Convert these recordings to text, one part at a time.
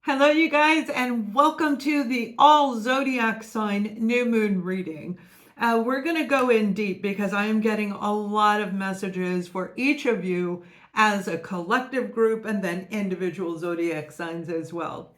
Hello, you guys, and welcome to the all zodiac sign new moon reading. We're going to go in deep because I am getting a lot of messages for each of you as a collective group and then individual zodiac signs as well.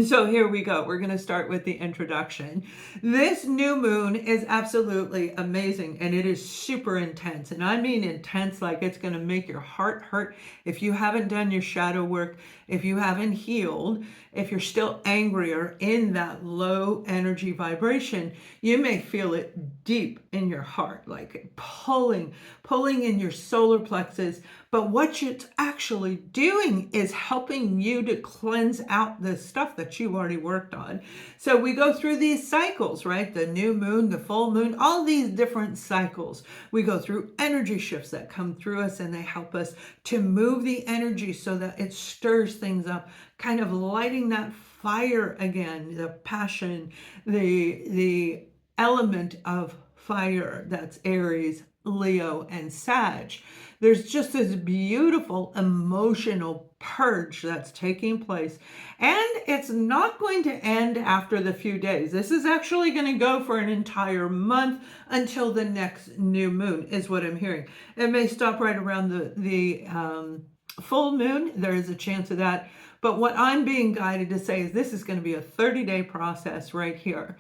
So here we go. We're going to start with the introduction. This new moon is absolutely amazing and it is super intense. And I mean intense like it's going to make your heart hurt if you haven't done your shadow work, if you haven't healed, if you're still angry or in that low energy vibration, you may feel it deep in your heart, like pulling in your solar plexus. But what it's actually doing is helping you to cleanse out the stuff that you've already worked on. So we go through these cycles, right? The new moon, the full moon, all these different cycles. We go through energy shifts that come through us and they help us to move the energy so that it stirs things up, kind of lighting that fire again, the passion, the element of fire that's Aries, Leo, and Sag. There's just this beautiful emotional purge that's taking place, and it's not going to end after the few days. This is actually going to go for an entire month until the next new moon is what I'm hearing. It may stop right around the full moon. There is a chance of that. But what I'm being guided to say is this is going to be a 30-day process right here.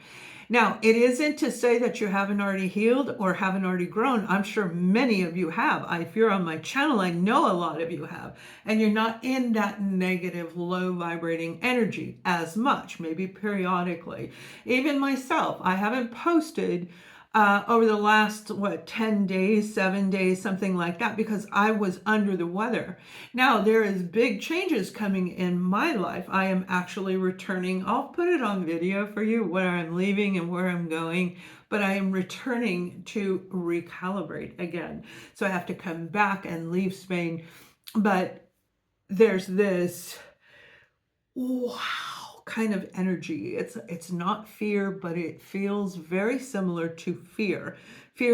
Now, it isn't to say that you haven't already healed or haven't already grown. I'm sure many of you have. If you're on my channel, I know a lot of you have. And you're not in that negative, low vibrating energy as much, maybe periodically. Even myself, I haven't posted over the last, 10 days, 7 days, something like that, because I was under the weather. Now, there is big changes coming in my life. I am actually returning. I'll put it on video for you where I'm leaving and where I'm going, but I am returning to recalibrate again. So I have to come back and leave Spain. But there's this, wow, kind of energy. It's not fear, but it feels very similar to fear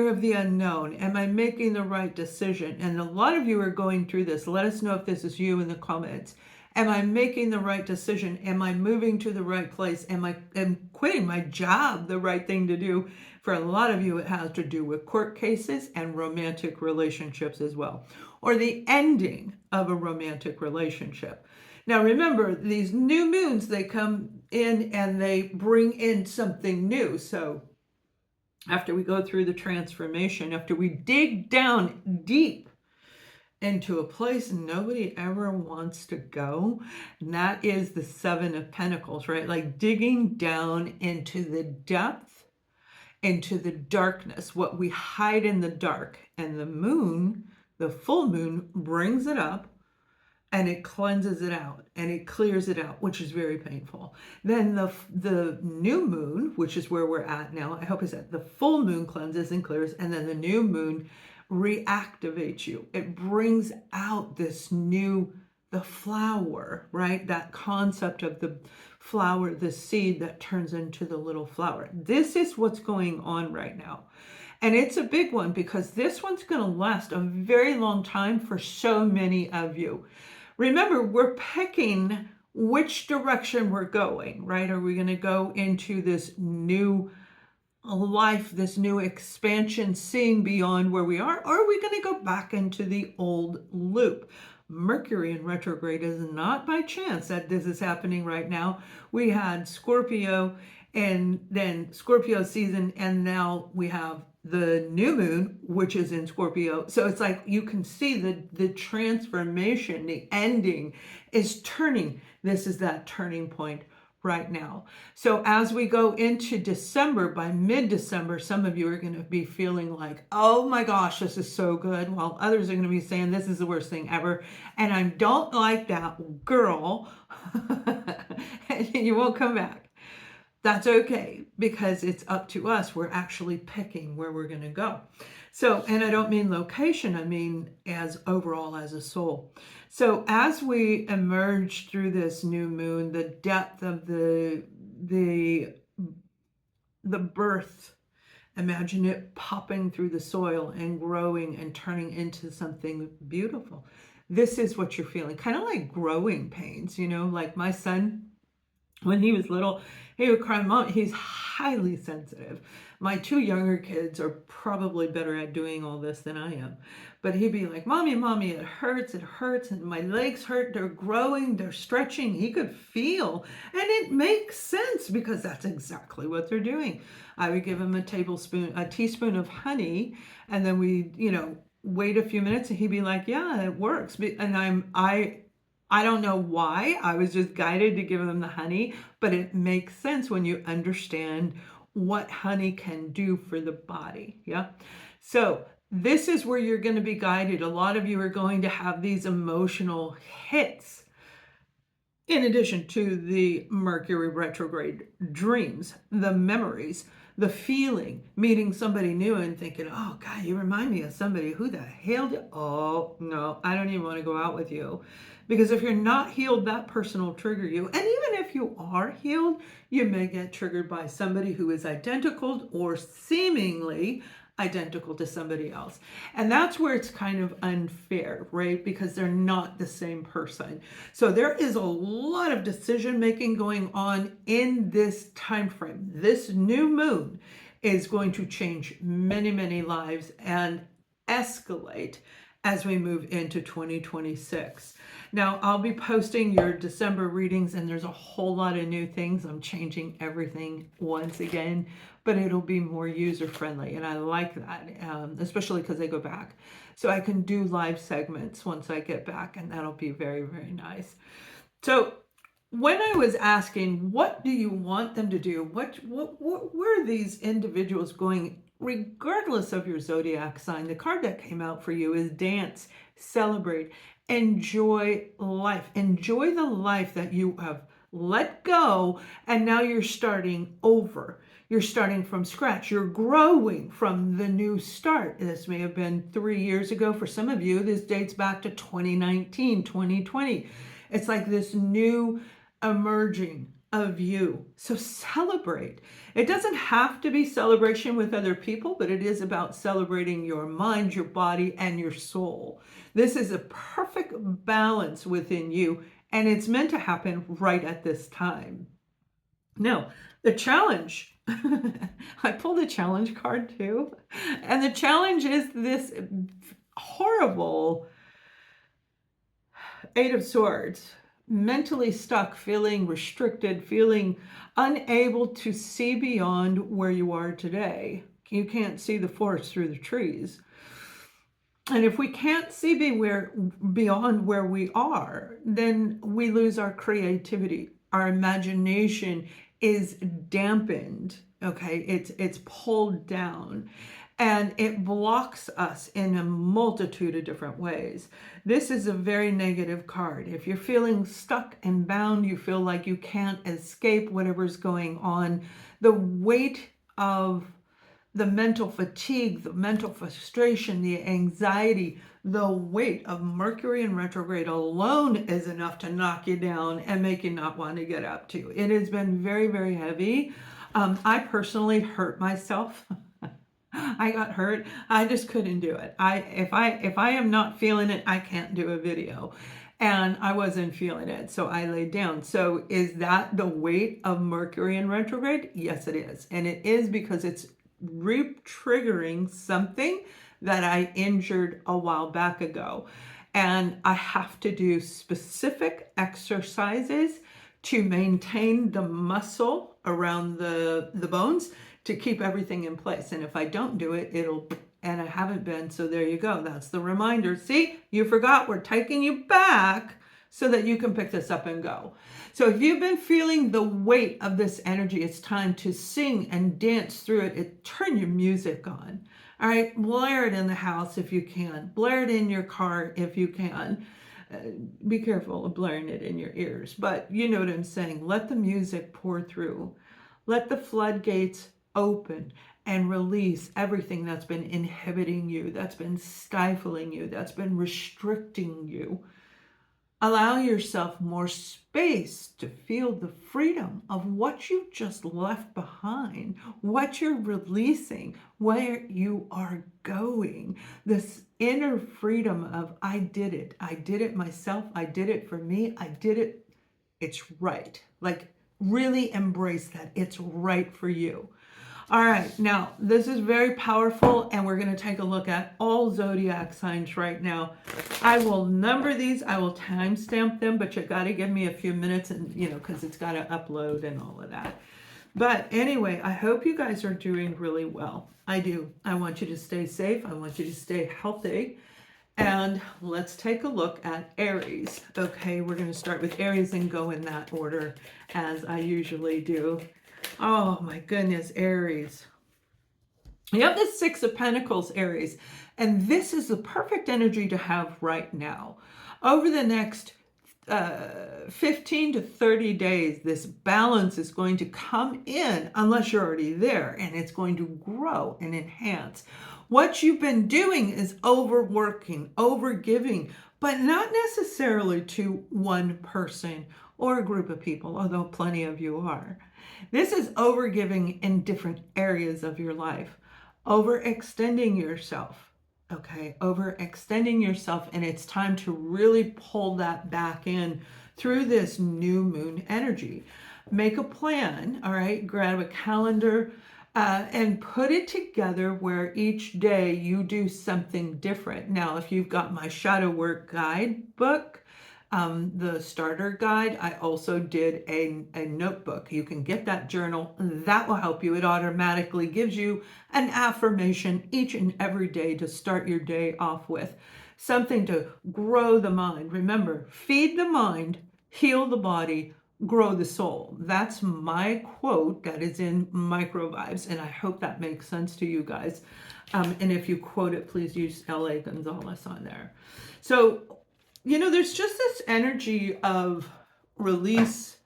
of the unknown. Am I making the right decision? And a lot of you are going through this. Let us know if this is you in the comments. Am I making the right decision? Am I moving to the right place? Am quitting my job the right thing to do? For a lot of you, it has to do with court cases and romantic relationships as well, or the ending of a romantic relationship. Now remember, these new moons, they come in and they bring in something new. So after we go through the transformation, after we dig down deep into a place nobody ever wants to go, and that is the Seven of Pentacles, right? Like digging down into the depth, into the darkness, what we hide in the dark. And the moon, the full moon, brings it up and it cleanses it out and it clears it out, which is very painful. Then the new moon, which is where we're at now, I hope I said the full moon cleanses and clears, and then the new moon reactivates you. It brings out this new, the flower, right? That concept of the flower, the seed that turns into the little flower. This is what's going on right now. And it's a big one because this one's going to last a very long time for so many of you. Remember, we're picking which direction we're going, right? Are we going to go into this new life, this new expansion, seeing beyond where we are, or are we going to go back into the old loop? Mercury in retrograde is not by chance that this is happening right now. We had Scorpio and then Scorpio season, and now we have the new moon, which is in Scorpio. So it's like you can see the transformation, the ending is turning. This is that turning point right now. So as we go into December, by mid-December, some of you are going to be feeling like, oh my gosh, this is so good, while others are going to be saying this is the worst thing ever, and I don't like that, girl. You won't come back. That's okay, because it's up to us. We're actually picking where we're going to go. So, and I don't mean location, I mean as overall as a soul. So as we emerge through this new moon, the depth of the birth, imagine it popping through the soil and growing and turning into something beautiful. this is what you're feeling. Kind of like growing pains, you know, like my son, when he was little, he would cry, Mom. He's highly sensitive. My two younger kids are probably better at doing all this than I am. But he'd be like, Mommy, Mommy, it hurts, and my legs hurt, they're growing, they're stretching. He could feel, and it makes sense because that's exactly what they're doing. I would give him a teaspoon of honey, and then we, wait a few minutes, and he'd be like, yeah, it works. And I don't know why. I was just guided to give them the honey, but it makes sense when you understand what honey can do for the body. Yeah. So this is where you're going to be guided. A lot of you are going to have these emotional hits in addition to the Mercury retrograde dreams, the memories, the feeling, meeting somebody new and thinking, oh God, you remind me of somebody. Who the hell did, oh no, I don't even want to go out with you. Because if you're not healed, that person will trigger you. And even if you are healed, you may get triggered by somebody who is identical or seemingly identical to somebody else. And that's where it's kind of unfair, right? Because they're not the same person. So there is a lot of decision making going on in this time frame. This new moon is going to change many, many lives and escalate as we move into 2026. Now, I'll be posting your December readings, and there's a whole lot of new things. I'm changing everything once again, but it'll be more user-friendly, and I like that, especially because I go back. So I can do live segments once I get back, and that'll be very, very nice. So when I was asking, what do you want them to do? Where are these individuals going? Regardless of your zodiac sign, the card that came out for you is dance, celebrate, enjoy life. Enjoy the life that you have let go, and now you're starting over. You're starting from scratch. You're growing from the new start. This may have been 3 years ago. For some of you, this dates back to 2019, 2020. It's like this new emerging of you. So celebrate. It doesn't have to be celebration with other people, but it is about celebrating your mind, your body, and your soul. This is a perfect balance within you, and it's meant to happen right at this time. Now, the challenge, I pulled a challenge card too, and the challenge is this horrible Eight of Swords. Mentally stuck, feeling restricted, feeling unable to see beyond where you are today. You can't see the forest through the trees. And if we can't see beyond where we are, then we lose our creativity. Our imagination is dampened, okay? It's pulled down. And it blocks us in a multitude of different ways. This is a very negative card. If you're feeling stuck and bound, you feel like you can't escape whatever's going on, the weight of the mental fatigue, the mental frustration, the anxiety, the weight of Mercury in retrograde alone is enough to knock you down and make you not want to get up to. It has been very, very heavy. I personally hurt myself. I got hurt. I just couldn't do it. If I am not feeling it, I can't do a video. And I wasn't feeling it, so I laid down. So is that the weight of Mercury in retrograde? Yes, it is. And it is because it's re-triggering something that I injured a while back ago. And I have to do specific exercises to maintain the muscle around the bones to keep everything in place. And if I don't do it, and I haven't been, so there you go. That's the reminder. See, you forgot, we're taking you back so that you can pick this up and go. So if you've been feeling the weight of this energy, it's time to sing and dance through it. Turn your music on. All right, blare it in the house if you can. Blare it in your car if you can. Be careful of blaring it in your ears, but you know what I'm saying. Let the music pour through. Let the floodgates open and release everything that's been inhibiting you, that's been stifling you, that's been restricting you. Allow yourself more space to feel the freedom of what you've just left behind, what you're releasing, where you are going. This inner freedom of, I did it myself, I did it for me, I did it, it's right. Like, really embrace that it's right for you. All right, now this is very powerful, and we're going to take a look at all zodiac signs right now. I will number these, I will timestamp them, but you got to give me a few minutes, and because it's got to upload and all of that. But anyway, I hope you guys are doing really well. I do. I want you to stay safe. I want you to stay healthy. And let's take a look at Aries. Okay, we're going to start with Aries and go in that order as I usually do. Oh my goodness, Aries. You have the Six of Pentacles, Aries, and this is the perfect energy to have right now. Over the next 15 to 30 days, this balance is going to come in, unless you're already there, and it's going to grow and enhance. What you've been doing is overworking, overgiving, but not necessarily to one person or a group of people, although plenty of you are. This is overgiving in different areas of your life, overextending yourself, okay? Overextending yourself, and it's time to really pull that back in through this new moon energy. Make a plan, all right? Grab a calendar and put it together where each day you do something different. Now, if you've got my shadow work guidebook, the starter guide, I also did a notebook. You can get that journal. That will help you. It automatically gives you an affirmation each and every day to start your day off with. Something to grow the mind. Remember, feed the mind, heal the body, grow the soul. That's my quote that is in Micro Vibes, and I hope that makes sense to you guys. And if you quote it, please use L.A. Gonzalez on there. So, there's just this energy of release,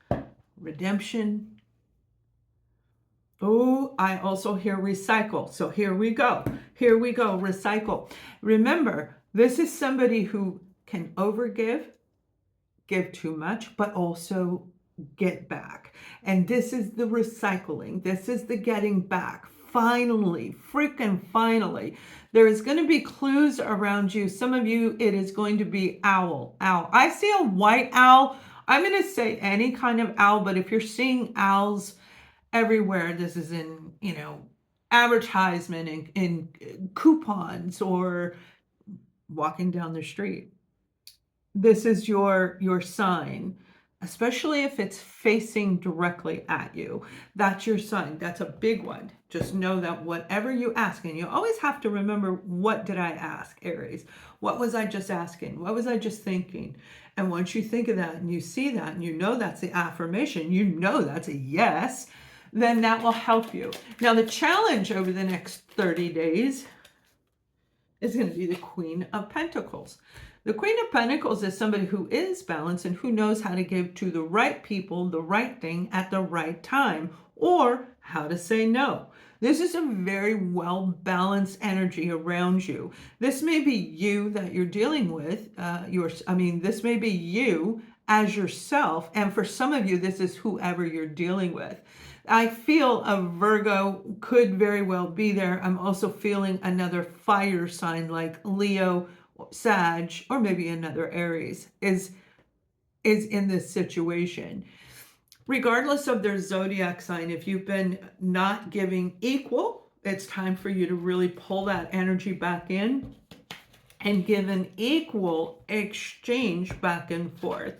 redemption. Oh, I also hear recycle. So here we go. Here we go. Recycle. Remember, this is somebody who can overgive, give too much, but also get back. And this is the recycling. This is the getting back. Finally, freaking finally, there is going to be clues around you. Some of you, it is going to be owl. I see a white owl. I'm going to say any kind of owl, but if you're seeing owls everywhere, this is in, advertisement and in coupons or walking down the street. This is your sign. Especially if it's facing directly at you. That's your sign. That's a big one. Just know that whatever you ask, and you always have to remember, what did I ask, Aries? What was I just asking? What was I just thinking? And once you think of that and you see that and you know that's the affirmation, you know that's a yes, then that will help you. Now, the challenge over the next 30 days is going to be the Queen of Pentacles. The Queen of Pentacles is somebody who is balanced and who knows how to give to the right people the right thing at the right time, or how to say no. This is a very well-balanced energy around you. This may be you that you're dealing with. This may be you as yourself. And for some of you, this is whoever you're dealing with. I feel a Virgo could very well be there. I'm also feeling another fire sign like Leo, Sag, or maybe another Aries is in this situation. Regardless of their zodiac sign, if you've been not giving equal, it's time for you to really pull that energy back in and give an equal exchange back and forth.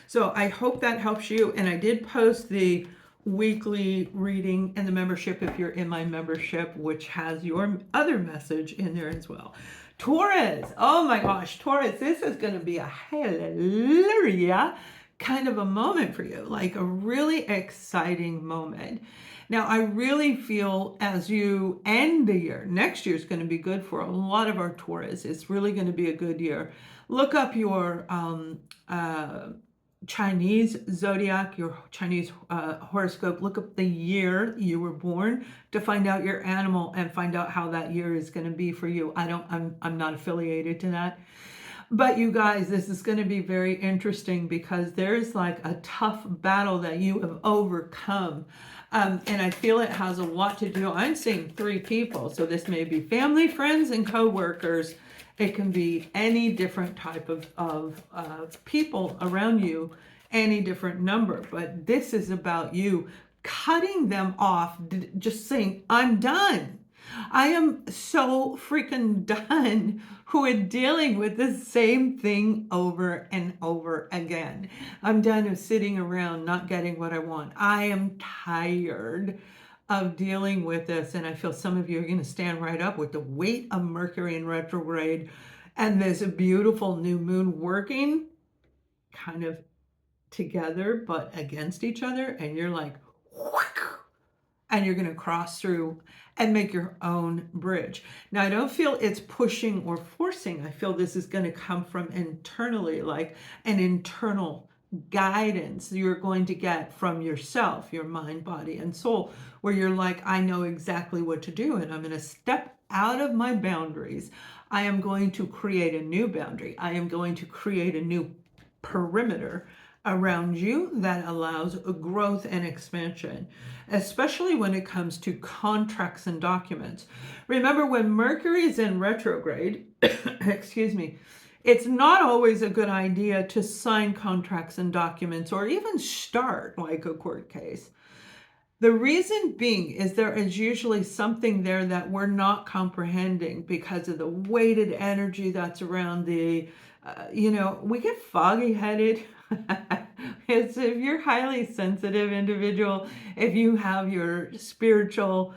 So I hope that helps you. And I did post the weekly reading in the membership if you're in my membership, which has your other message in there as well. Taurus, oh my gosh, Taurus, this is going to be a hallelujah kind of a moment for you, like a really exciting moment. Now, I really feel as you end the year, next year is going to be good for a lot of our Taurus. It's really going to be a good year. Look up your Chinese zodiac, your Chinese horoscope. Look up the year you were born to find out your animal and find out how that year is going to be for you. I'm not affiliated to that. But you guys, this is going to be very interesting because there's like a tough battle that you have overcome. And I feel it has a lot to do. I'm seeing 3 people. So this may be family, friends, and coworkers. It can be any different type of people around you, any different number. But this is about you cutting them off, just saying, I'm done. I am so freaking done who are dealing with the same thing over and over again. I'm done of sitting around not getting what I want. I am tired of dealing with this, and I feel some of you are going to stand right up with the weight of Mercury in retrograde and this beautiful new moon working kind of together but against each other, and you're like, and you're going to cross through and make your own bridge. Now, I don't feel it's pushing or forcing. I feel this is going to come from internally, like an internal guidance you're going to get from yourself, your mind, body, and soul, where you're like, I know exactly what to do, and I'm going to step out of my boundaries. I am going to create a new boundary. I am going to create a new perimeter around you that allows growth and expansion, especially when it comes to contracts and documents. Remember, when Mercury is in retrograde, excuse me, it's not always a good idea to sign contracts and documents or even start like a court case. The reason being is there is usually something there that we're not comprehending because of the weighted energy that's around the, we get foggy headed. It's if you're highly sensitive individual, if you have your spiritual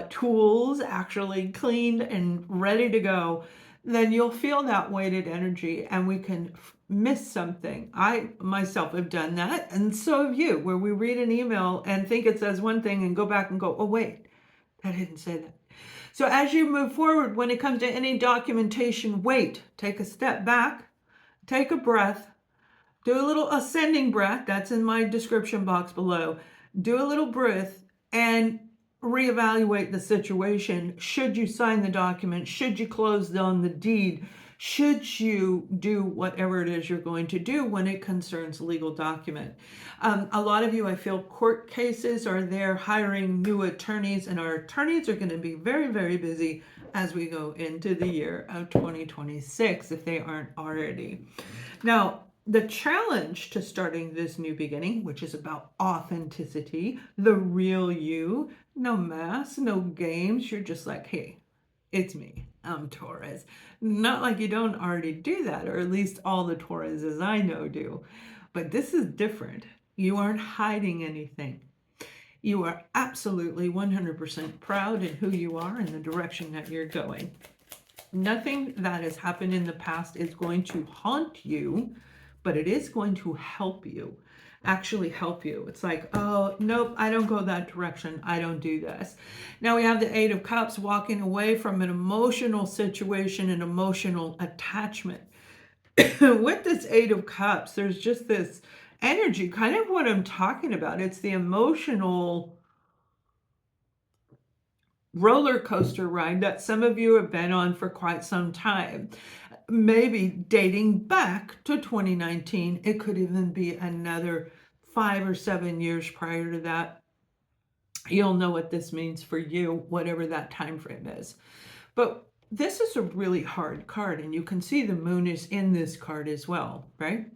tools actually cleaned and ready to go, then you'll feel that weighted energy and we can miss something. I myself have done that, and so have you, where we read an email and think it says one thing and go back and go, oh wait, that didn't say that. So as you move forward, when it comes to any documentation, wait, take a step back, take a breath, do a little ascending breath, that's in my description box below. Do a little breath and reevaluate the situation. Should you sign the document? Should you close down the deed? Should you do whatever it is you're going to do when it concerns legal document? A lot of you, I feel, court cases are there hiring new attorneys, and our attorneys are going to be very, very busy as we go into the year of 2026, if they aren't already. Now, the challenge to starting this new beginning, which is about authenticity, the real you, no masks, no games. You're just like, hey, it's me. I'm Taurus. Not like you don't already do that, or at least all the Tauruses I know do. But this is different. You aren't hiding anything. You are absolutely 100% proud in who you are and the direction that you're going. Nothing that has happened in the past is going to haunt you, but it is going to help you, actually help you. It's like, oh, nope, I don't go that direction. I don't do this. Now we have the 8 of Cups, walking away from an emotional situation, an emotional attachment. With this 8 of Cups, there's just this energy, kind of what I'm talking about. It's the emotional roller coaster ride that some of you have been on for quite some time. Maybe dating back to 2019. It could even be another 5 or 7 years prior to that. You'll know what this means for you, whatever that time frame is. But this is a really hard card, and you can see the moon is in this card as well, right?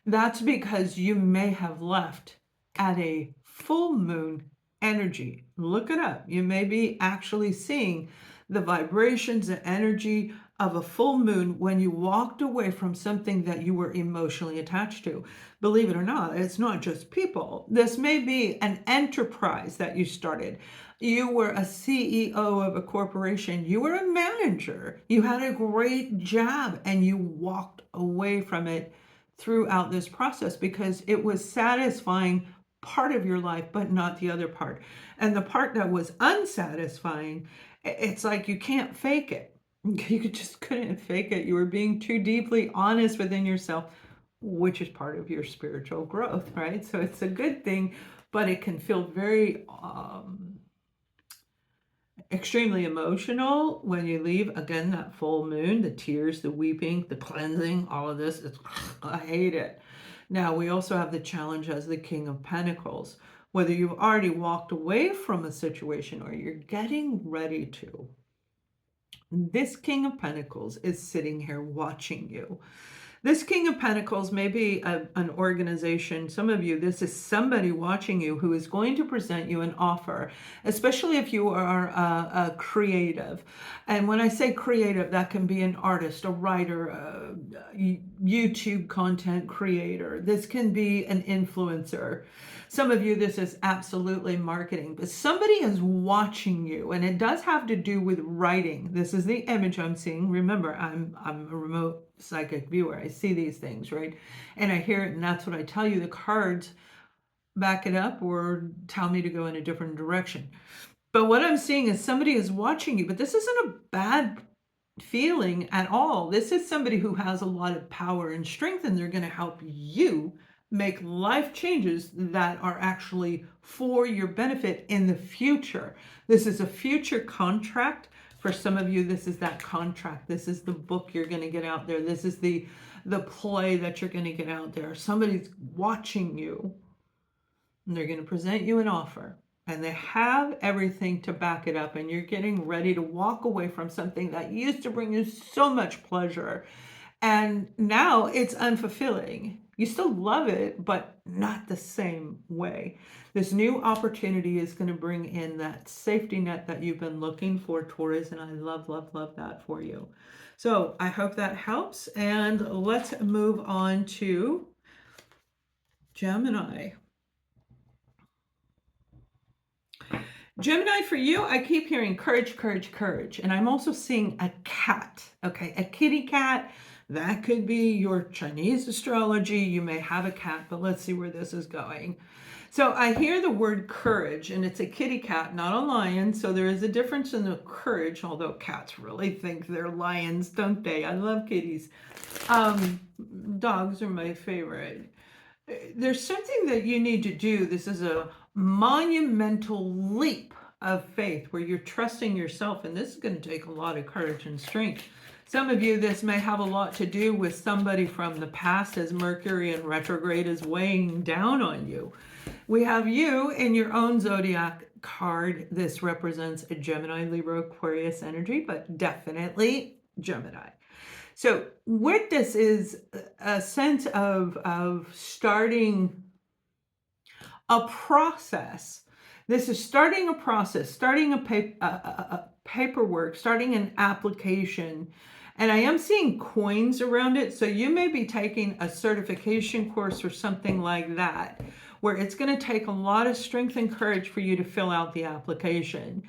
That's because you may have left at a full moon energy. Look it up. You may be actually seeing the vibrations, the energy of a full moon when you walked away from something that you were emotionally attached to. Believe it or not, it's not just people. This may be an enterprise that you started. You were a CEO of a corporation. You were a manager. You had a great job and you walked away from it throughout this process because it was satisfying part of your life, but not the other part. And the part that was unsatisfying, it's like you can't fake it. You just couldn't fake it. You were being too deeply honest within yourself, which is part of your spiritual growth, right? So it's a good thing, but it can feel very extremely emotional when you leave. Again, that full moon, the tears, the weeping, the cleansing, all of this. I hate it. Now, we also have the challenge as the King of Pentacles. Whether you've already walked away from a situation or you're getting ready to, this King of Pentacles is sitting here watching you. This King of Pentacles may be an organization. Some of you, this is somebody watching you who is going to present you an offer, especially if you are a creative. And when I say creative, that can be an artist, a writer, a YouTube content creator. This can be an influencer. Some of you, this is absolutely marketing, but somebody is watching you, and it does have to do with writing. This is the image I'm seeing. Remember, I'm a remote psychic viewer. I see these things, right? And I hear it, and that's what I tell you. The cards back it up or tell me to go in a different direction. But what I'm seeing is somebody is watching you, but this isn't a bad feeling at all. This is somebody who has a lot of power and strength, and they're going to help you make life changes that are actually for your benefit in the future. This is a future contract. For some of you, this is that contract. This is the book you're going to get out there. This is the play that you're going to get out there. Somebody's watching you, and they're going to present you an offer. And they have everything to back it up. And you're getting ready to walk away from something that used to bring you so much pleasure. And now it's unfulfilling. You still love it, but not the same way. This new opportunity is going to bring in that safety net that you've been looking for, Taurus, and I love, love, love that for you. So I hope that helps, and let's move on to Gemini. Gemini, for you, I keep hearing courage, courage, courage, and I'm also seeing a cat, okay, a kitty cat. That could be your Chinese astrology. You may have a cat, but let's see where this is going. So I hear the word courage, and it's a kitty cat, not a lion. So there is a difference in the courage, although cats really think they're lions, don't they? I love kitties. Dogs are my favorite. There's something that you need to do. This is a monumental leap of faith where you're trusting yourself, and this is going to take a lot of courage and strength. Some of you, this may have a lot to do with somebody from the past, as Mercury in retrograde is weighing down on you. We have you in your own zodiac card. This represents a Gemini, Libra, Aquarius energy, but definitely Gemini. So what this is a sense of starting a process. This is starting a process, starting a paperwork, starting an application. And I am seeing coins around it. So you may be taking a certification course or something like that, where it's going to take a lot of strength and courage for you to fill out the application.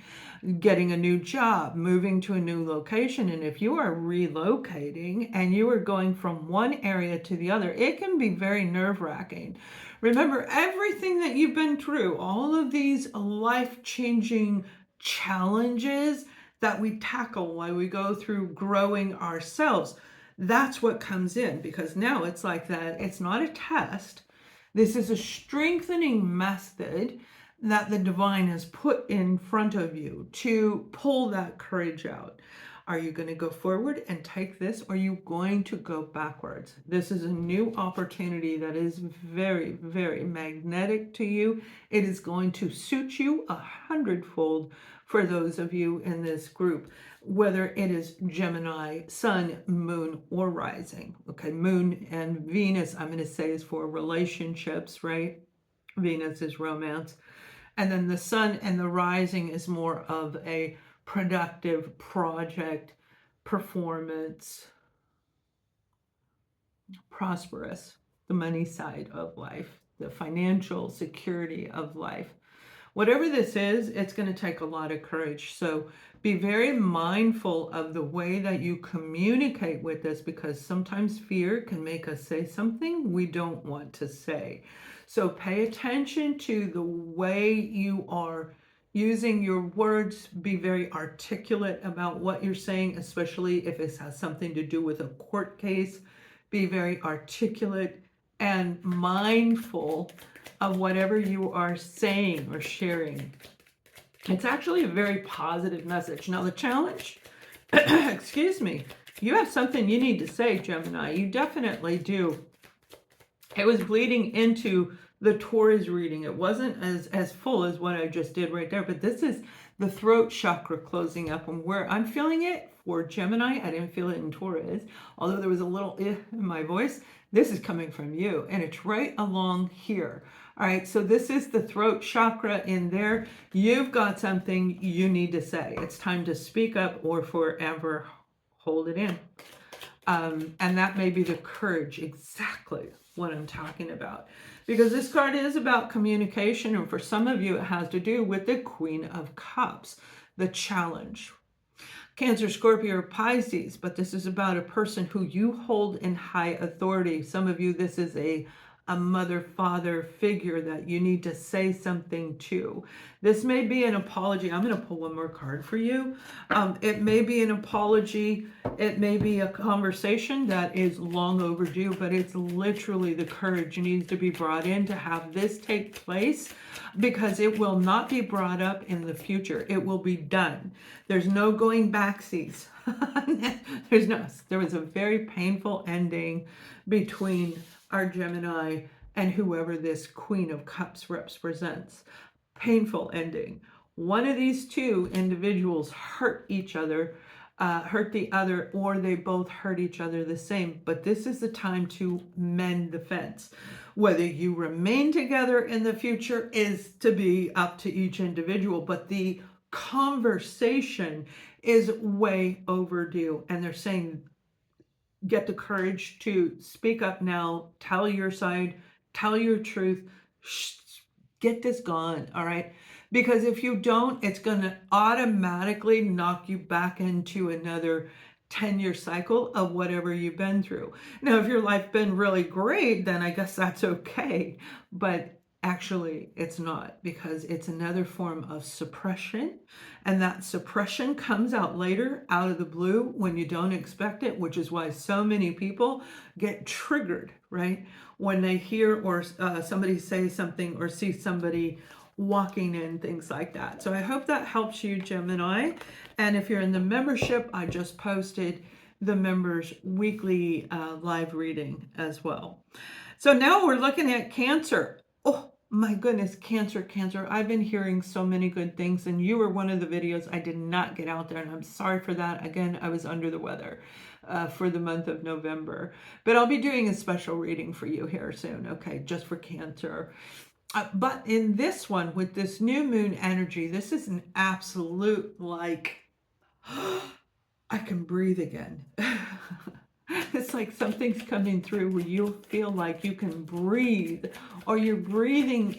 Getting a new job, moving to a new location. And if you are relocating and you are going from one area to the other, it can be very nerve-wracking. Remember, everything that you've been through, all of these life-changing challenges that we tackle while we go through growing ourselves, that's what comes in, because now it's like that. It's not a test. This is a strengthening method that the divine has put in front of you to pull that courage out. Are you going to go forward and take this, or are you going to go backwards? This is a new opportunity that is very, very magnetic to you. It is going to suit you 100-fold for those of you in this group, whether it is Gemini, Sun, Moon, or Rising. Okay, Moon and Venus, I'm going to say, is for relationships, right? Venus is romance. And then the Sun and the Rising is more of a productive project, performance, prosperous, the money side of life, the financial security of life. Whatever this is, it's going to take a lot of courage. So be very mindful of the way that you communicate with this, because sometimes fear can make us say something we don't want to say. So pay attention to the way you are using your words. Be very articulate about what you're saying, especially if it has something to do with a court case. Be very articulate and mindful of whatever you are saying or sharing. It's actually a very positive message. Now the challenge, excuse me, you have something you need to say, Gemini. You definitely do. It was bleeding into the Taurus reading. It wasn't as full as what I just did right there, but this is the throat chakra closing up, and where I'm feeling it for Gemini, I didn't feel it in Taurus, although there was a little in my voice. This is coming from you, and it's right along here. All right, so this is the throat chakra in there. You've got something you need to say. It's time to speak up or forever hold it in. And that may be the courage, exactly what I'm talking about. Because this card is about communication, and for some of you it has to do with the Queen of Cups, the challenge. Cancer, Scorpio, or Pisces, but this is about a person who you hold in high authority. Some of you, this is a mother, father figure that you need to say something to. This may be an apology. I'm going to pull one more card for you. It may be an apology. It may be a conversation that is long overdue, but it's literally the courage needs to be brought in to have this take place, because it will not be brought up in the future. It will be done. There's no going backsies. There was a very painful ending between our Gemini and whoever this Queen of Cups represents. Painful ending. One of these two individuals hurt each other, hurt the other, or they both hurt each other the same. But this is the time to mend the fence. Whether you remain together in the future is to be up to each individual, but the conversation is way overdue. And they're saying, get the courage to speak up now, tell your side, tell your truth, get this gone, all right? Because if you don't, it's going to automatically knock you back into another 10-year cycle of whatever you've been through. Now, if your life been really great, then I guess that's okay. But actually, it's not, because it's another form of suppression. And that suppression comes out later, out of the blue, when you don't expect it, which is why so many people get triggered, right? When they hear or somebody say something or see somebody walking in, things like that. So I hope that helps you, Gemini. And if you're in the membership, I just posted the members weekly live reading as well. So now we're looking at Cancer. Oh my goodness, Cancer. I've been hearing so many good things, and you were one of the videos I did not get out there, and I'm sorry for that. Again, I was under the weather for the month of November, but I'll be doing a special reading for you here soon, okay, just for Cancer. But in this one, with this new moon energy, this is an absolute, like, I can breathe again. It's like something's coming through where you feel like you can breathe, or your breathing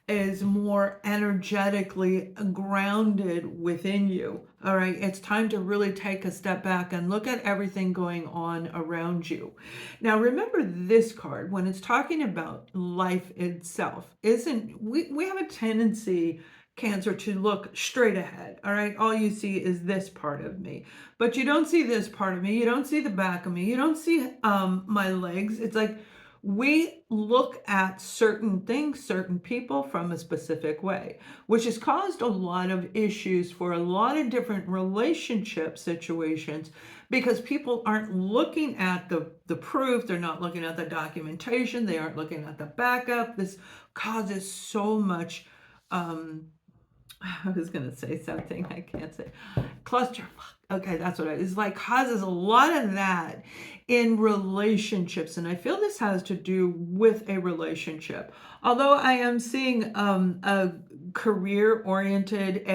is more energetically grounded within you. All right, it's time to really take a step back and look at everything going on around you. Now, remember this card, when it's talking about life itself, we have a tendency, Cancer, to look straight ahead. All right, all you see is this part of me, but you don't see this part of me. You don't see the back of me. You don't see my legs. It's like we look at certain things, certain people from a specific way, which has caused a lot of issues for a lot of different relationship situations, because people aren't looking at the proof. They're not looking at the documentation. They aren't looking at the backup. This causes so much I was going to say something I can't say. Clusterfuck. Okay, that's what it is. Like, causes a lot of that in relationships. And I feel this has to do with a relationship. Although I am seeing a career-oriented,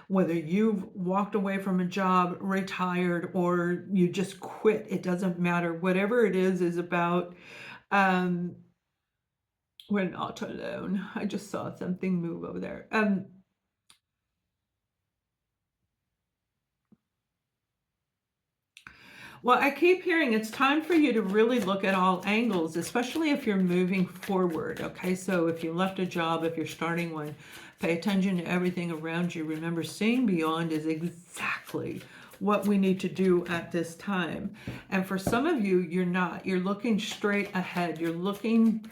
whether you've walked away from a job, retired, or you just quit, it doesn't matter. Whatever it is about, we're not alone. I just saw something move over there. Well, I keep hearing it's time for you to really look at all angles, especially if you're moving forward, okay? So if you left a job, if you're starting one, pay attention to everything around you. Remember, seeing beyond is exactly what we need to do at this time. And for some of you, you're not. You're looking straight ahead. You're looking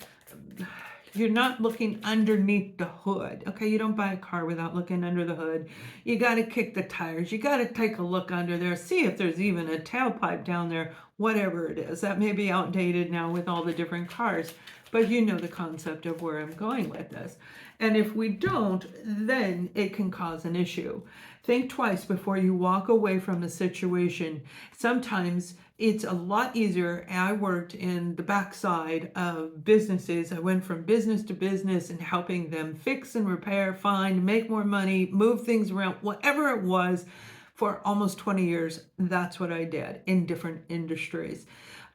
You're not looking underneath the hood. Okay, you don't buy a car without looking under the hood. You got to kick the tires. You got to take a look under there, see if there's even a tailpipe down there, whatever it is. That may be outdated now with all the different cars, but you know the concept of where I'm going with this. And if we don't, then it can cause an issue. Think twice before you walk away from a situation. Sometimes it's a lot easier. I worked in the backside of businesses. I went from business to business and helping them fix and repair, find, make more money, move things around, whatever it was, for almost 20 years. That's what I did in different industries.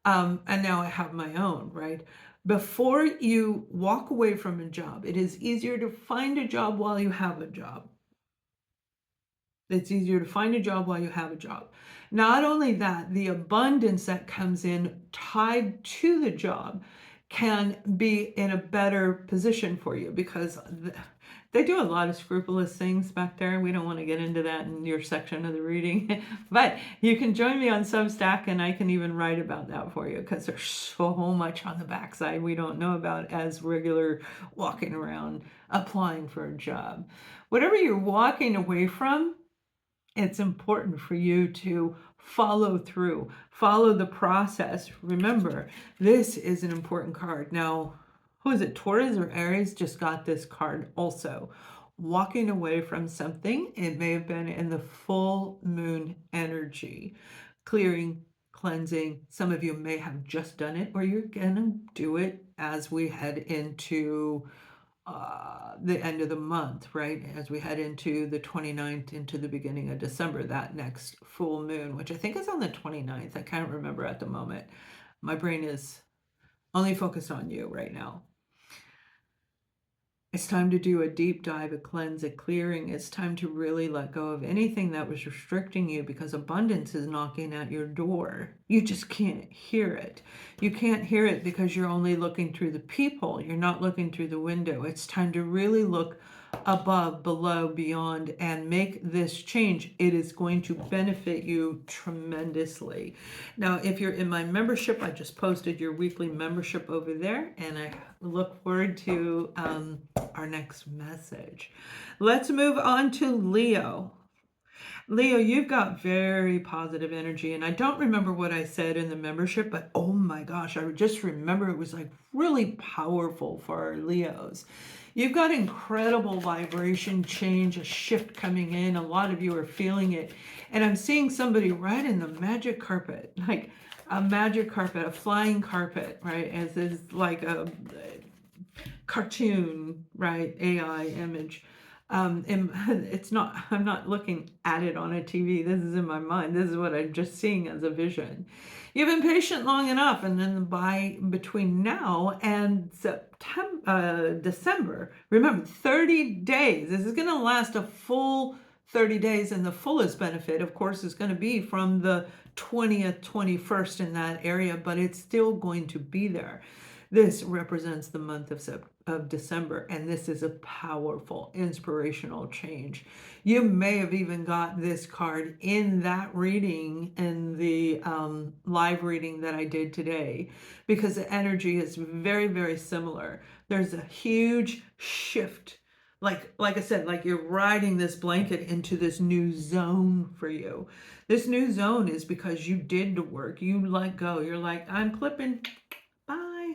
And now I have my own, right? Before you walk away from a job, it is easier to find a job while you have a job. It's easier to find a job while you have a job. Not only that, the abundance that comes in tied to the job can be in a better position for you, because they do a lot of scrupulous things back there. We don't want to get into that in your section of the reading, but you can join me on Substack and I can even write about that for you, because there's so much on the backside we don't know about as regular walking around applying for a job. Whatever you're walking away from, it's important for you to follow through, follow the process. Remember, this is an important card. Now, who is it? Taurus or Aries just got this card also. Walking away from something. It may have been in the full moon energy. Clearing, cleansing. Some of you may have just done it, or you're going to do it as we head into the end of the month, right? As we head into the 29th, into the beginning of December, that next full moon, which I think is on the 29th. I can't remember at the moment. My brain is only focused on you right now. It's time to do a deep dive, a cleanse, a clearing. It's time to really let go of anything that was restricting you, because abundance is knocking at your door. You just can't hear it. You can't hear it because you're only looking through the people. You're not looking through the window. It's time to really look above, below, beyond, and make this change. It is going to benefit you tremendously. Now, if you're in my membership, I just posted your weekly membership over there, and I look forward to our next message. Let's move on to Leo. Leo, you've got very positive energy, and I don't remember what I said in the membership, but oh my gosh, I just remember it was like really powerful for our Leos. You've got incredible vibration change, a shift coming in. A lot of you are feeling it. And I'm seeing somebody right in the magic carpet, like a magic carpet, a flying carpet, right? As is like a cartoon, right? AI image. And it's not, I'm not looking at it on a TV. This is in my mind. This is what I'm just seeing as a vision. You've been patient long enough, and then between now and December, remember, 30 days. This is going to last a full 30 days, and the fullest benefit, of course, is going to be from the 20th, 21st in that area, but it's still going to be there. This represents the month of December, and this is a powerful, inspirational change. You may have even got this card in that reading, in the live reading that I did today, because the energy is very, very similar. There's a huge shift. Like I said, like you're riding this blanket into this new zone for you. This new zone is because you did the work. You let go. You're like, I'm clipping. Bye.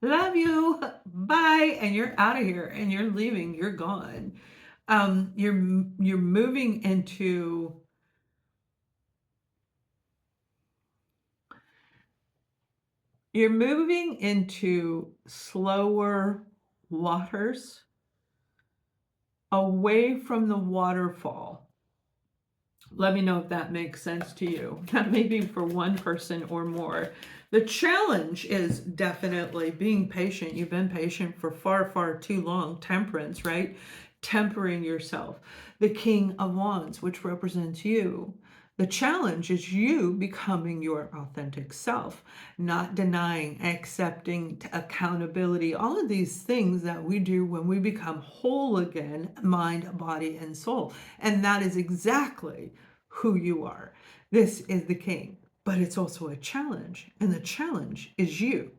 Love you. Bye. And you're out of here, and you're leaving. You're gone. You're moving into slower waters, away from the waterfall. Let me know if that makes sense to you. That may be for one person or more. The challenge is definitely being patient. You've been patient for far, far too long. Temperance, right? Tempering yourself. The King of Wands, which represents you. The challenge is you becoming your authentic self, not denying, accepting, accountability, all of these things that we do when we become whole again, mind, body, and soul. And that is exactly who you are. This is the King, but it's also a challenge. And the challenge is you.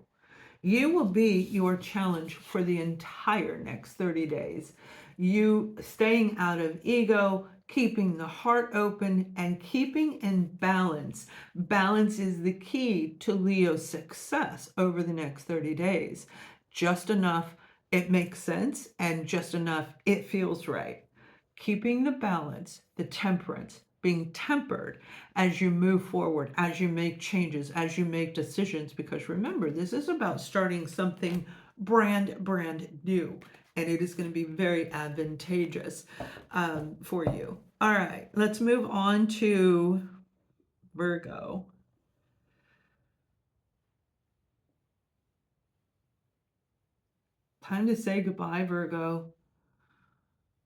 You will be your challenge for the entire next 30 days. You staying out of ego, keeping the heart open, and keeping in balance. Balance is the key to Leo's success over the next 30 days. Just enough it makes sense, and just enough it feels right. Keeping the balance, the temperance, being tempered as you move forward, as you make changes, as you make decisions, because remember, this is about starting something brand new, and it is going to be very advantageous for you. All right, let's move on to Virgo. Time to say goodbye, Virgo.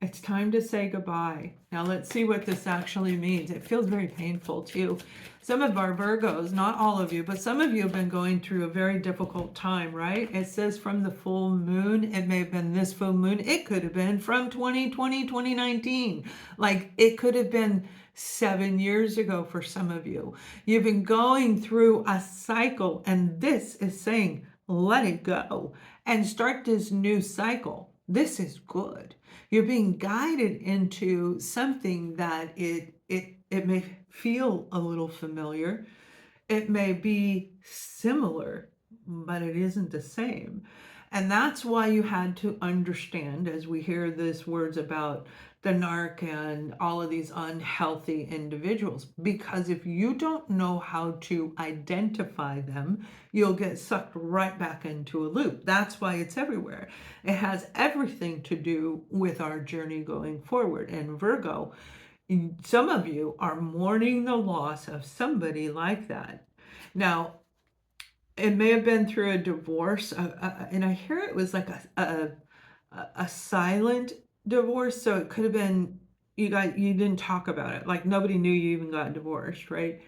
It's time to say goodbye. Now let's see what this actually means. It feels very painful too. Some of our Virgos, not all of you, but some of you have been going through a very difficult time, right? It says from the full moon. It may have been this full moon. It could have been from 2020, 2019. Like it could have been 7 years ago for some of you. You've been going through a cycle, and this is saying, let it go and start this new cycle. This is good. You're being guided into something that it may feel a little familiar. It may be similar, but it isn't the same. And that's why you had to understand, as we hear these words about the narc and all of these unhealthy individuals, because if you don't know how to identify them, you'll get sucked right back into a loop. That's why it's everywhere. It has everything to do with our journey going forward. And Virgo, some of you are mourning the loss of somebody like that. Now, it may have been through a divorce, and I hear it was like a silent divorce. So it could have been you didn't talk about it, like nobody knew you even got divorced, right?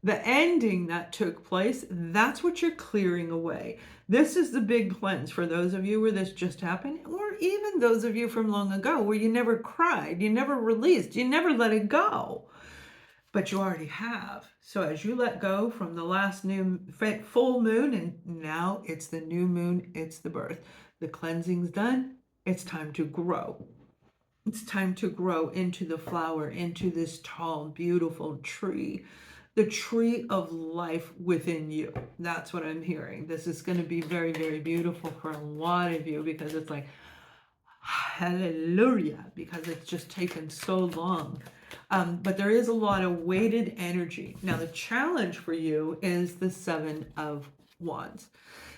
The ending that took place, that's what you're clearing away. This is the big cleanse for those of you where this just happened, or even those of you from long ago where you never cried, you never released, you never let it go. But you already have. So as you let go from the last new full moon, and now it's the new moon, it's the birth. The cleansing's done. It's time to grow. It's time to grow into the flower, into this tall, beautiful tree, the tree of life within you. That's what I'm hearing. This is going to be very, very beautiful for a lot of you, because it's like, hallelujah, because it's just taken so long. But there is a lot of weighted energy. Now, the challenge for you is the Seven of Wands.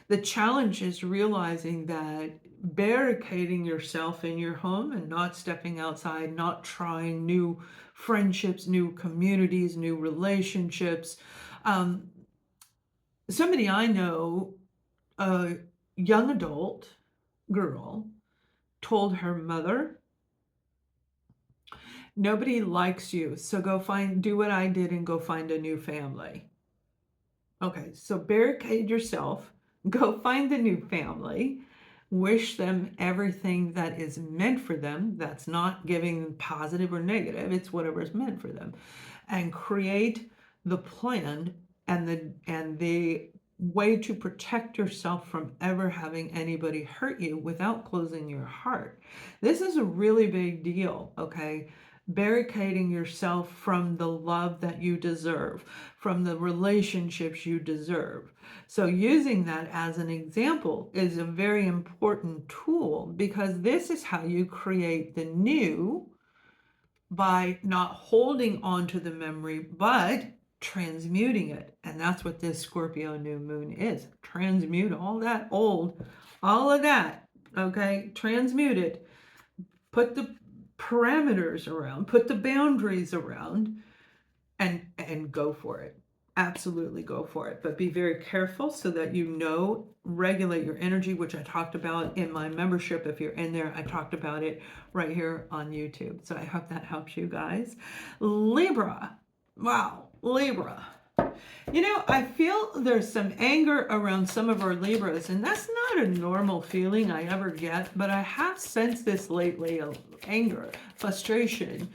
The challenge is realizing that barricading yourself in your home and not stepping outside, not trying new friendships, new communities, new relationships. Somebody I know, a young adult girl, told her mother, nobody likes you, so do what I did and go find a new family. Okay, so barricade yourself, go find a new family, wish them everything that is meant for them. That's not giving positive or negative, it's whatever's meant for them. And create the plan and the way to protect yourself from ever having anybody hurt you without closing your heart. This is a really big deal, okay? Barricading yourself from the love that you deserve, from the relationships you deserve. So using that as an example is a very important tool, because this is how you create the new, by not holding on to the memory, but transmuting it. And that's what this Scorpio new moon is. Transmute all that old, all of that, okay? Transmute it. Put the parameters around, put the boundaries around, and go for it. Absolutely go for it. But be very careful so that you know, regulate your energy, which I talked about in my membership. If you're in there, I talked about it right here on YouTube. So I hope that helps you guys. Libra. Wow, Libra. You know, I feel there's some anger around some of our Libras, and that's not a normal feeling I ever get, but I have sensed this lately, anger, frustration,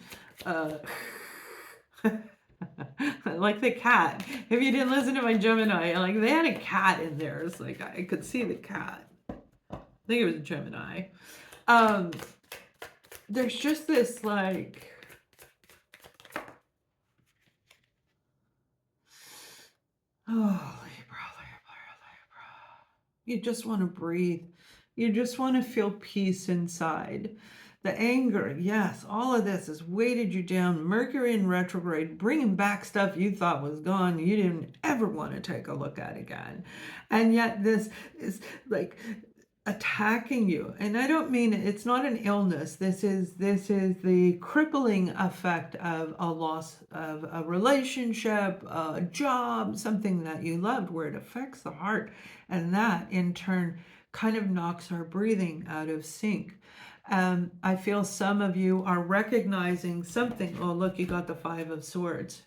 Like the cat. If you didn't listen to my Gemini, like they had a cat in there. It's like I could see the cat. I think it was a Gemini. Um, there's just this like, oh, Libra. You just want to breathe. You just want to feel peace inside. The anger, yes, all of this has weighted you down. Mercury in retrograde, bringing back stuff you thought was gone, you didn't ever want to take a look at again. And yet this is like attacking you. And I don't mean it's not an illness. This is the crippling effect of a loss of a relationship, a job, something that you loved, where it affects the heart, and that in turn kind of knocks our breathing out of sync. I feel some of you are recognizing something. Oh, look, you got the Five of Swords.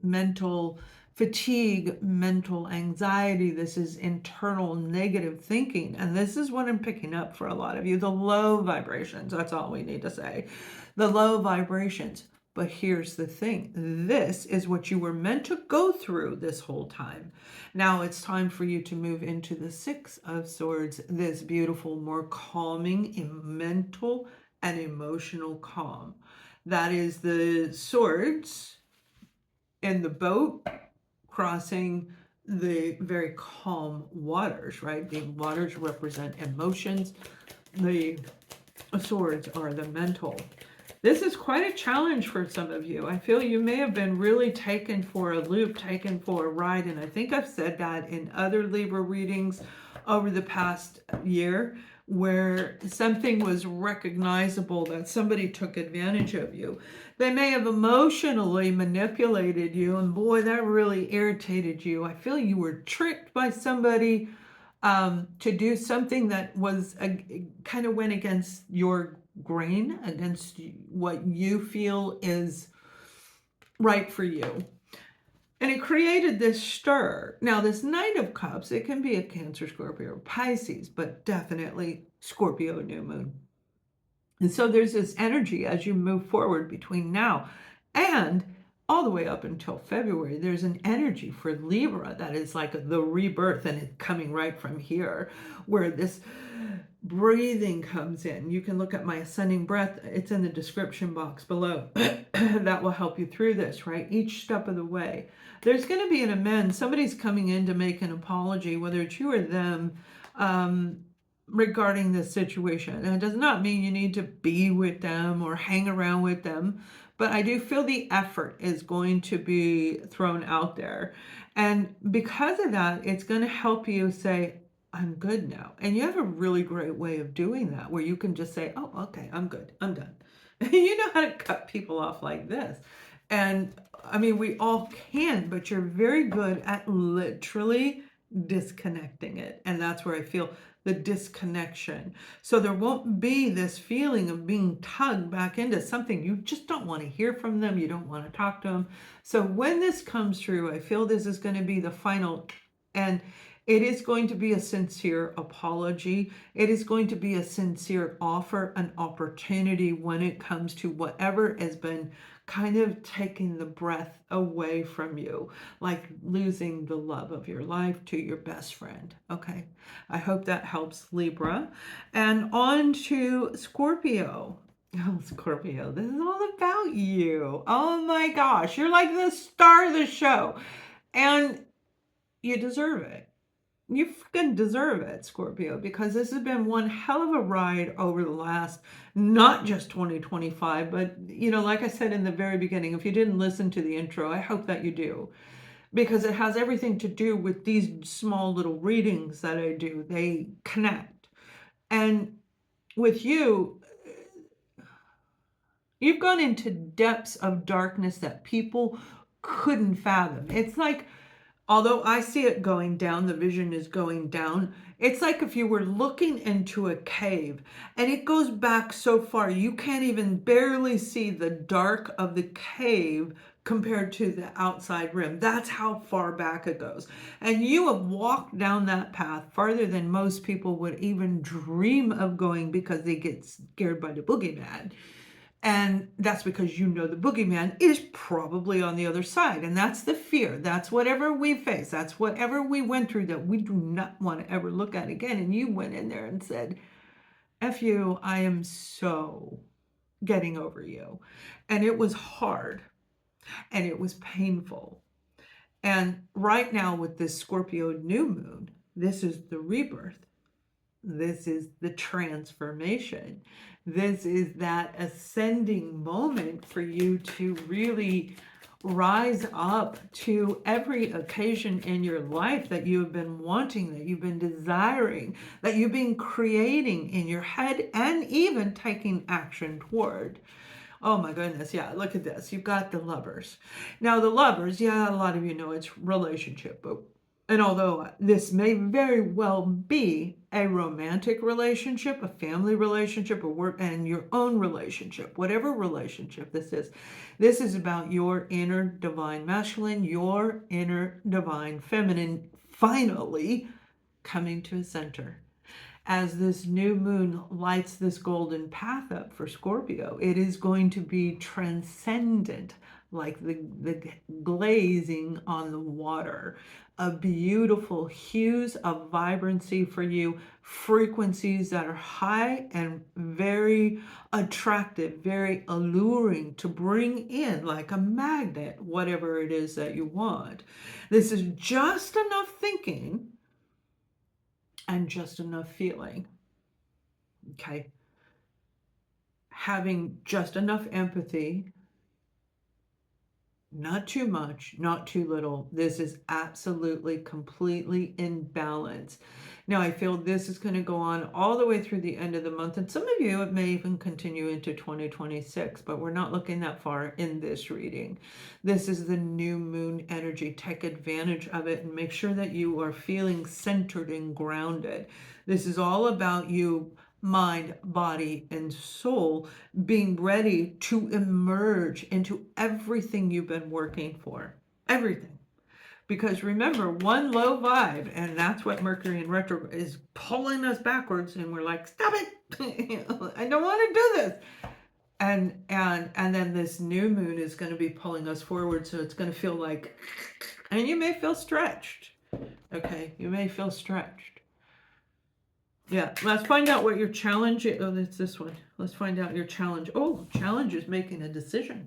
Mental fatigue, mental anxiety. This is internal negative thinking. And this is what I'm picking up for a lot of you. The low vibrations. That's all we need to say. The low vibrations. But here's the thing. This is what you were meant to go through this whole time. Now it's time for you to move into the Six of Swords, this beautiful, more calming, mental and emotional calm. That is the swords in the boat crossing the very calm waters, right? The waters represent emotions. The swords are the mental. This is quite a challenge for some of you. I feel you may have been really taken for a loop, taken for a ride. And I think I've said that in other Libra readings over the past year, where something was recognizable that somebody took advantage of you. They may have emotionally manipulated you, and boy, that really irritated you. I feel you were tricked by somebody to do something that was kind of went against your grain, against what you feel is right for you. And it created this stir. Now, this Knight of Cups, it can be a Cancer, Scorpio, or Pisces, but definitely Scorpio new moon. And so there's this energy as you move forward between now and all the way up until February. There's an energy for Libra that is like the rebirth, and it's coming right from here, where this breathing comes in. You can look at my ascending breath. It's in the description box below. That will help you through this, right? Each step of the way. There's going to be an amends. Somebody's coming in to make an apology, whether it's you or them, regarding this situation. And it does not mean you need to be with them or hang around with them, but I do feel the effort is going to be thrown out there. And because of that, it's going to help you say, I'm good now. And you have a really great way of doing that, where you can just say, oh, okay, I'm good. I'm done. You know how to cut people off like this. And I mean, we all can, but you're very good at literally disconnecting it. And that's where I feel the disconnection. So there won't be this feeling of being tugged back into something. You just don't want to hear from them. You don't want to talk to them. So when this comes through, I feel this is going to be the final, and it is going to be a sincere apology. It is going to be a sincere offer, an opportunity when it comes to whatever has been kind of taking the breath away from you, like losing the love of your life to your best friend. Okay, I hope that helps, Libra. And on to Scorpio. Oh, Scorpio, this is all about you. Oh my gosh, you're like the star of the show, and you deserve it. You freaking deserve it, Scorpio, because this has been one hell of a ride over the last, not just 2025, but, you know, like I said in the very beginning, if you didn't listen to the intro, I hope that you do, because it has everything to do with these small little readings that I do. They connect. And with you, you've gone into depths of darkness that people couldn't fathom. It's like, although I see it going down, the vision is going down. It's like if you were looking into a cave and it goes back so far, you can't even barely see the dark of the cave compared to the outside rim. That's how far back it goes. And you have walked down that path farther than most people would even dream of going, because they get scared by the boogeyman. And that's because you know the boogeyman is probably on the other side. And that's the fear. That's whatever we face. That's whatever we went through that we do not want to ever look at again. And you went in there and said, F you, I am so getting over you. And it was hard and it was painful. And right now with this Scorpio new moon, this is the rebirth. This is the transformation. This is that ascending moment for you to really rise up to every occasion in your life that you have been wanting, that you've been desiring, that you've been creating in your head and even taking action toward. Oh my goodness, yeah, look at this. You've got the lovers. Now the lovers, yeah, a lot of you know it's relationship, and although this may very well be a romantic relationship, a family relationship, a work, and your own relationship, whatever relationship this is about your inner divine masculine, your inner divine feminine finally coming to a center. As this new moon lights this golden path up for Scorpio, it is going to be transcendent, like the glazing on the water, a beautiful hues of vibrancy for you, frequencies that are high and very attractive, very alluring to bring in like a magnet, whatever it is that you want. This is just enough thinking and just enough feeling. Okay. Having just enough empathy, not too much, not too little. This is absolutely, completely in balance. Now, I feel this is going to go on all the way through the end of the month. And some of you, it may even continue into 2026, but we're not looking that far in this reading. This is the new moon energy. Take advantage of it and make sure that you are feeling centered and grounded. This is all about you, mind, body, and soul being ready to emerge into everything you've been working for. Everything. Because remember, one low vibe, and that's what Mercury in retrograde is pulling us backwards, and we're like, stop it! I don't want to do this. And then this new moon is going to be pulling us forward, so it's going to feel like, and you may feel stretched. Okay, you may feel stretched. Yeah, let's find out what your challenge is. Oh, it's this one. Let's find out your challenge. Oh, challenge is making a decision.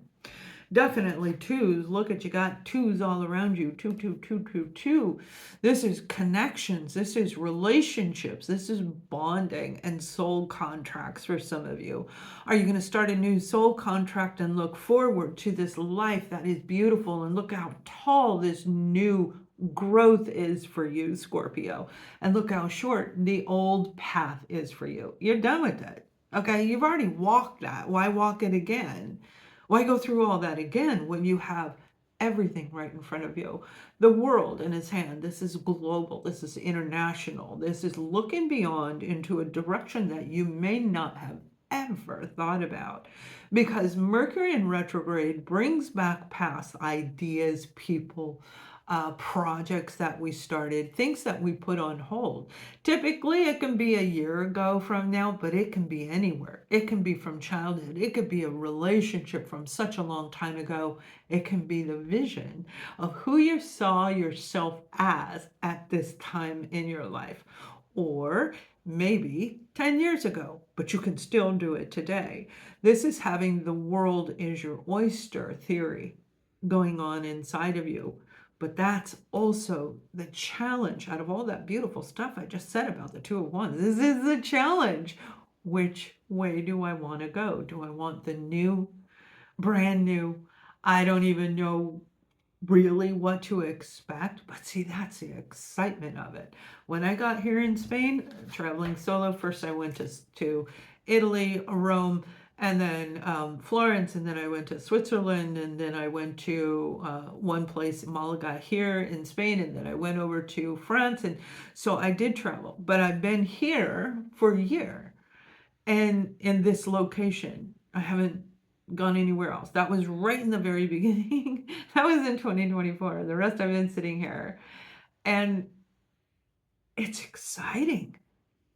Definitely twos. Look at, you got twos all around you. Two, two, two, two, two. This is connections. This is relationships. This is bonding and soul contracts for some of you. Are you going to start a new soul contract and look forward to this life that is beautiful? And look how tall this new growth is for you, Scorpio. And look how short the old path is for you. You're done with it. Okay, you've already walked that. Why walk it again? Why go through all that again when you have everything right in front of you? The world in his hand. This is global. This is international. This is looking beyond into a direction that you may not have ever thought about, because Mercury in retrograde brings back past ideas, people, projects that we started, things that we put on hold. Typically, it can be a year ago from now, but it can be anywhere. It can be from childhood. It could be a relationship from such a long time ago. It can be the vision of who you saw yourself as at this time in your life. Or maybe 10 years ago, but you can still do it today. This is having the world is your oyster theory going on inside of you. But that's also the challenge out of all that beautiful stuff I just said about the Two of Wands. This is the challenge. Which way do I want to go? Do I want the new, brand new? I don't even know really what to expect, but see, that's the excitement of it. When I got here in Spain, traveling solo, first I went to Italy, Rome, and then Florence, and then I went to Switzerland, and then I went to one place, Malaga here in Spain, and then I went over to France. And so I did travel, but I've been here for a year and in this location. I haven't gone anywhere else. That was right in the very beginning. That was in 2024. The rest I've been sitting here. And it's exciting.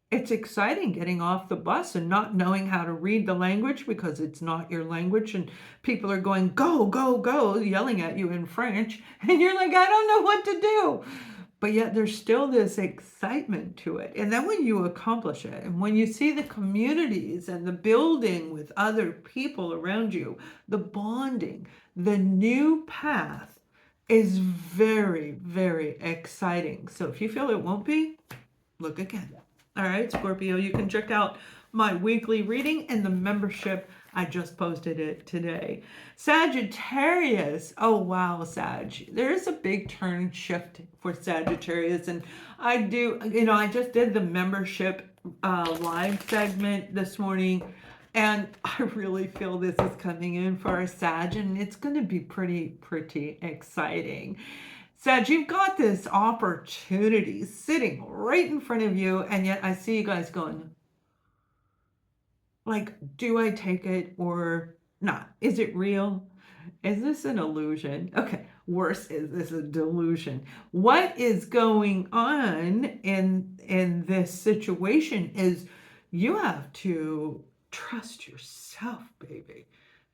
It's exciting getting off the bus and not knowing how to read the language because it's not your language, and people are going, go, go, go, yelling at you in French. And you're like, I don't know what to do. But yet there's still this excitement to it. And then when you accomplish it, and when you see the communities and the building with other people around you, the bonding, the new path is very, very exciting. So if you feel it won't be, look again. All right, Scorpio, you can check out my weekly reading in the membership. I just posted it today. Sagittarius. Oh, wow, Sag. There's a big turn shift for Sagittarius. And I just did the membership live segment this morning. And I really feel this is coming in for a Sag. And it's going to be pretty exciting. Sag, you've got this opportunity sitting right in front of you, and yet I see you guys going, like, do I take it or not? Is it real? Is this an illusion? Okay, worse, is this a delusion? What is going on in this situation is you have to trust yourself, baby.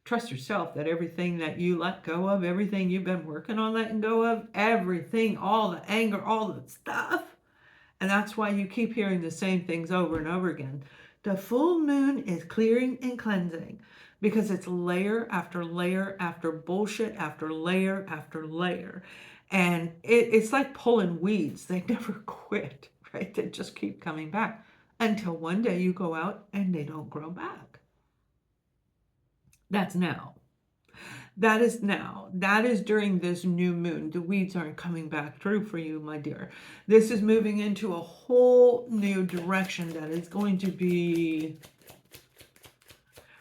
Trust yourself that everything that you let go of, everything you've been working on letting go of, everything, all the anger, all the stuff. And that's why you keep hearing the same things over and over again. The full moon is clearing and cleansing because it's layer after layer after bullshit after layer after layer. And it's like pulling weeds. They never quit, right? They just keep coming back until one day you go out and they don't grow back. That's now. That is now. That is during this new moon. The weeds aren't coming back through for you, my dear. This is moving into a whole new direction that is going to be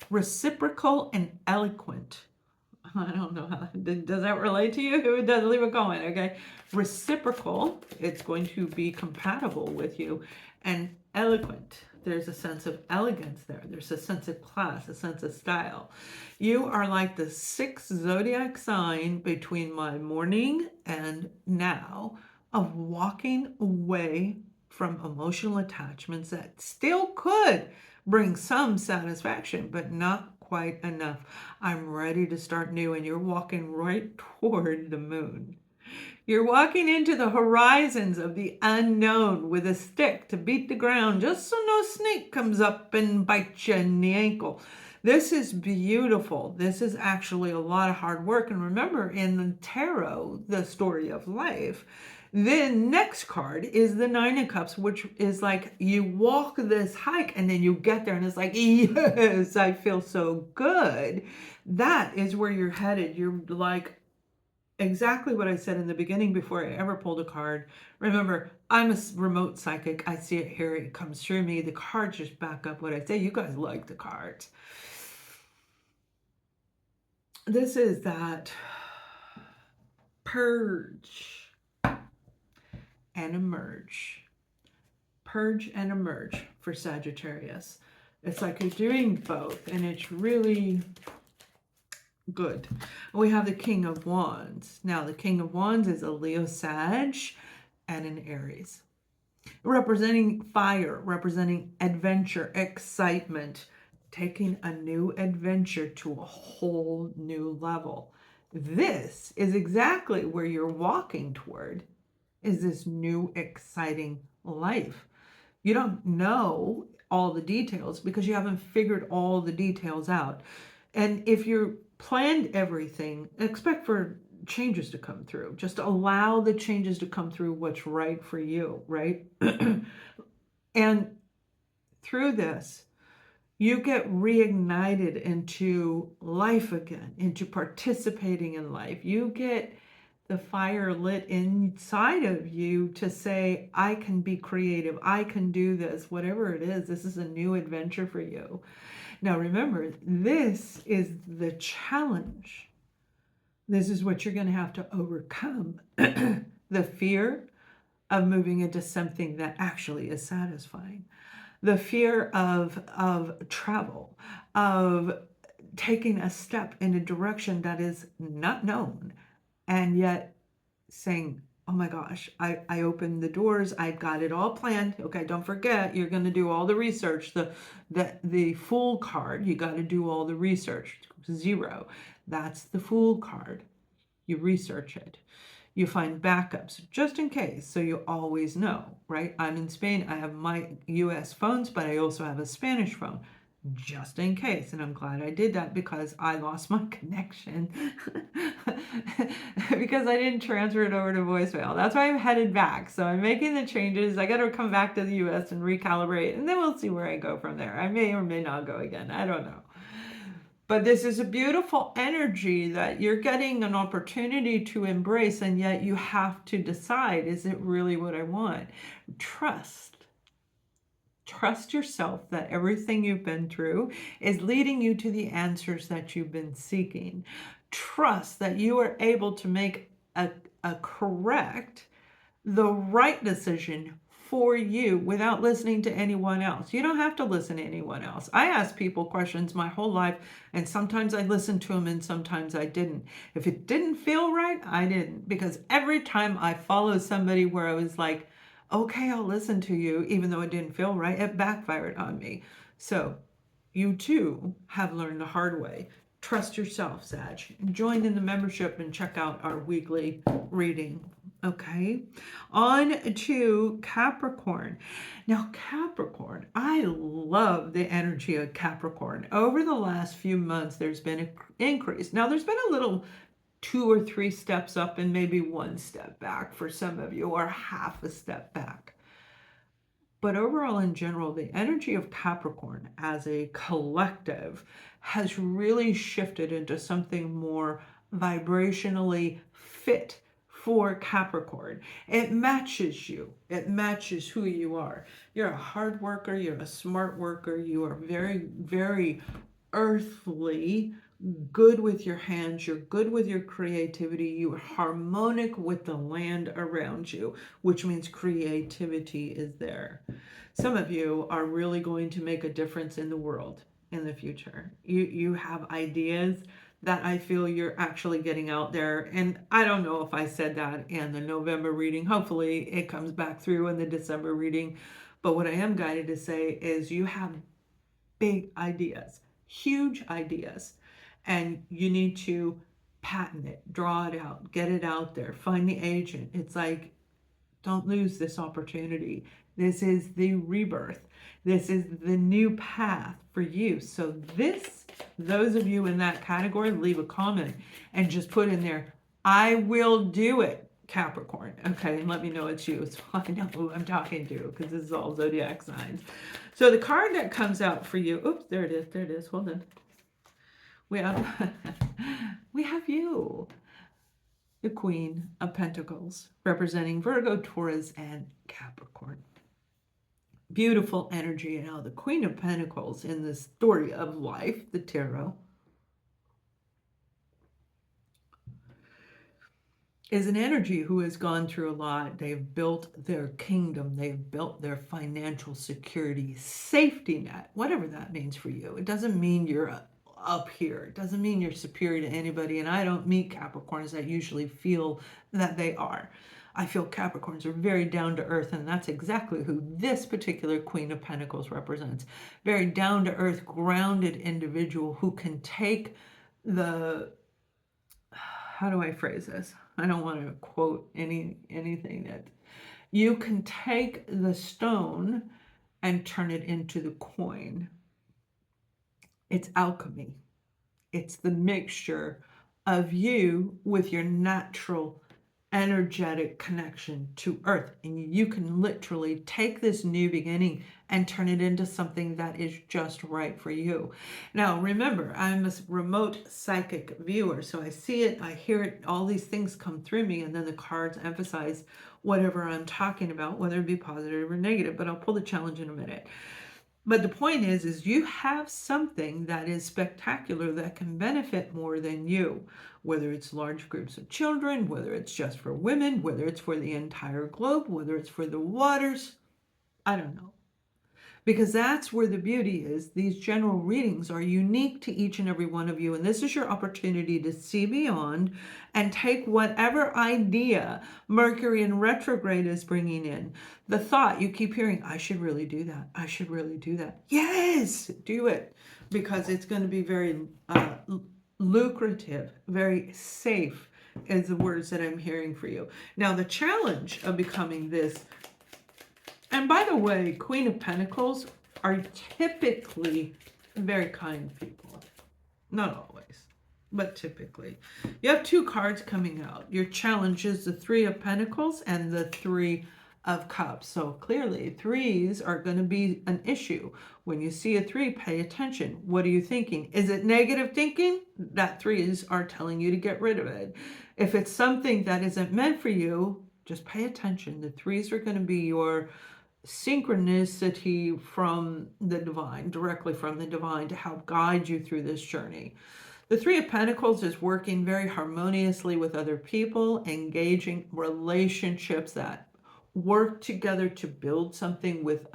reciprocal and eloquent. I don't know how, does that relate to you? It does, leave a comment, okay? Reciprocal, it's going to be compatible with you, and eloquent. There's a sense of elegance there. There's a sense of class, a sense of style. You are like the sixth zodiac sign between my morning and now of walking away from emotional attachments that still could bring some satisfaction, but not quite enough. I'm ready to start new, and you're walking right toward the moon. You're walking into the horizons of the unknown with a stick to beat the ground just so no snake comes up and bites you in the ankle. This is beautiful. This is actually a lot of hard work. And remember, in the tarot, the story of life, the next card is the Nine of Cups, which is like you walk this hike and then you get there and it's like, yes, I feel so good. That is where you're headed. You're like, exactly what I said in the beginning before I ever pulled a card. Remember, I'm a remote psychic. I see it here. It comes through me. The cards just back up what I say. You guys like the cards. This is that purge and emerge. Purge and emerge for Sagittarius. It's like you're doing both, and it's really good. We have the King of Wands. Now, the King of Wands is a Leo Sag and an Aries, representing fire, representing adventure, excitement, taking a new adventure to a whole new level. This is exactly where you're walking toward, is this new exciting life. You don't know all the details because you haven't figured all the details out. And if you planned everything, expect for changes to come through. Just allow the changes to come through what's right for you, right? And through this, you get reignited into life again, into participating in life. You get the fire lit inside of you to say, I can be creative. I can do this, whatever it is. This is a new adventure for you. Now, remember, this is the challenge. This is what you're going to have to overcome. The fear of moving into something that actually is satisfying. The fear of travel, of taking a step in a direction that is not known, and yet saying, oh my gosh, I opened the doors. I got it all planned. Okay, don't forget, you're going to do all the research. The Fool card, you got to do all the research. 0. That's the Fool card. You research it. You find backups just in case, so you always know, right? I'm in Spain. I have my US phones, but I also have a Spanish phone just in case. And I'm glad I did that because I lost my connection because I didn't transfer it over to voicemail. That's why I'm headed back. So I'm making the changes. I got to come back to the US and recalibrate, and then we'll see where I go from there. I may or may not go again. I don't know. But this is a beautiful energy that you're getting an opportunity to embrace, and yet you have to decide, is it really what I want? Trust. Trust yourself that everything you've been through is leading you to the answers that you've been seeking. Trust that you are able to make a correct, the right decision for you without listening to anyone else. You don't have to listen to anyone else. I asked people questions my whole life, and sometimes I listened to them and sometimes I didn't. If it didn't feel right, I didn't. Because every time I followed somebody where I was like, okay, I'll listen to you, even though it didn't feel right, it backfired on me. So you too have learned the hard way. Trust yourself, Sag. Join in the membership and check out our weekly reading. Okay, on to Capricorn. Now, Capricorn, I love the energy of Capricorn. Over the last few months, there's been an increase. Now, there's been a little 2 or 3 steps up and maybe 1 step back for some of you, or half a step back. But overall, in general, the energy of Capricorn as a collective has really shifted into something more vibrationally fit for Capricorn. It matches you. It matches who you are. You're a hard worker. You're a smart worker. You are very, very earthly, good with your hands. You're good with your creativity. You are harmonic with the land around you, which means creativity is there. Some of you are really going to make a difference in the world in the future. You have ideas that I feel you're actually getting out there. And I don't know if I said that in the November reading. Hopefully it comes back through in the December reading. But what I am guided to say is you have big ideas, huge ideas, and you need to patent it, draw it out, get it out there, find the agent. It's like, don't lose this opportunity. This is the rebirth. This is the new path for you. So those of you in that category, leave a comment and just put in there, I will do it, Capricorn. Okay, and let me know it's you, so I know who I'm talking to, because this is all zodiac signs. So the card that comes out for you, oops, there it is, hold on. We have you. The Queen of Pentacles, representing Virgo, Taurus, and Capricorn. Beautiful energy. Now, the Queen of Pentacles in the story of life, the tarot, is an energy who has gone through a lot. They've built their kingdom. They've built their financial security, safety net, whatever that means for you. It doesn't mean you're up here. It doesn't mean you're superior to anybody. And I don't meet Capricorns that usually feel that they are. I feel Capricorns are very down to earth, and that's exactly who this particular Queen of Pentacles represents. Very down to earth, grounded individual who can take how do I phrase this? I don't want to quote anything that you can take the stone and turn it into the coin. It's alchemy. It's the mixture of you with your natural energetic connection to earth, and you can literally take this new beginning and turn it into something that is just right for you. Now remember, I'm a remote psychic viewer, so I see it, I hear it, all these things come through me, and then the cards emphasize whatever I'm talking about, whether it be positive or negative, but I'll pull the challenge in a minute. But the point is you have something that is spectacular that can benefit more than you, whether it's large groups of children, whether it's just for women, whether it's for the entire globe, whether it's for the waters, I don't know. because that's where the beauty is. These general readings are unique to each and every one of you, and this is your opportunity to see beyond and take whatever idea Mercury in retrograde is bringing in. The thought you keep hearing, I should really do that. I should really do that. Yes, do it, because it's going to be very lucrative, very safe is the words that I'm hearing for you. Now, the challenge of becoming this, and by the way, Queen of Pentacles are typically very kind people. Not always, but typically. You have two cards coming out. Your challenge is the Three of Pentacles and the Three of Cups. So clearly, threes are going to be an issue. When you see a three, pay attention. What are you thinking? Is it negative thinking? That threes are telling you to get rid of it. If it's something that isn't meant for you, just pay attention. The threes are going to be your synchronicity from the divine, directly from the divine, to help guide you through this journey. The Three of Pentacles is working very harmoniously with other people, engaging relationships that work together to build something with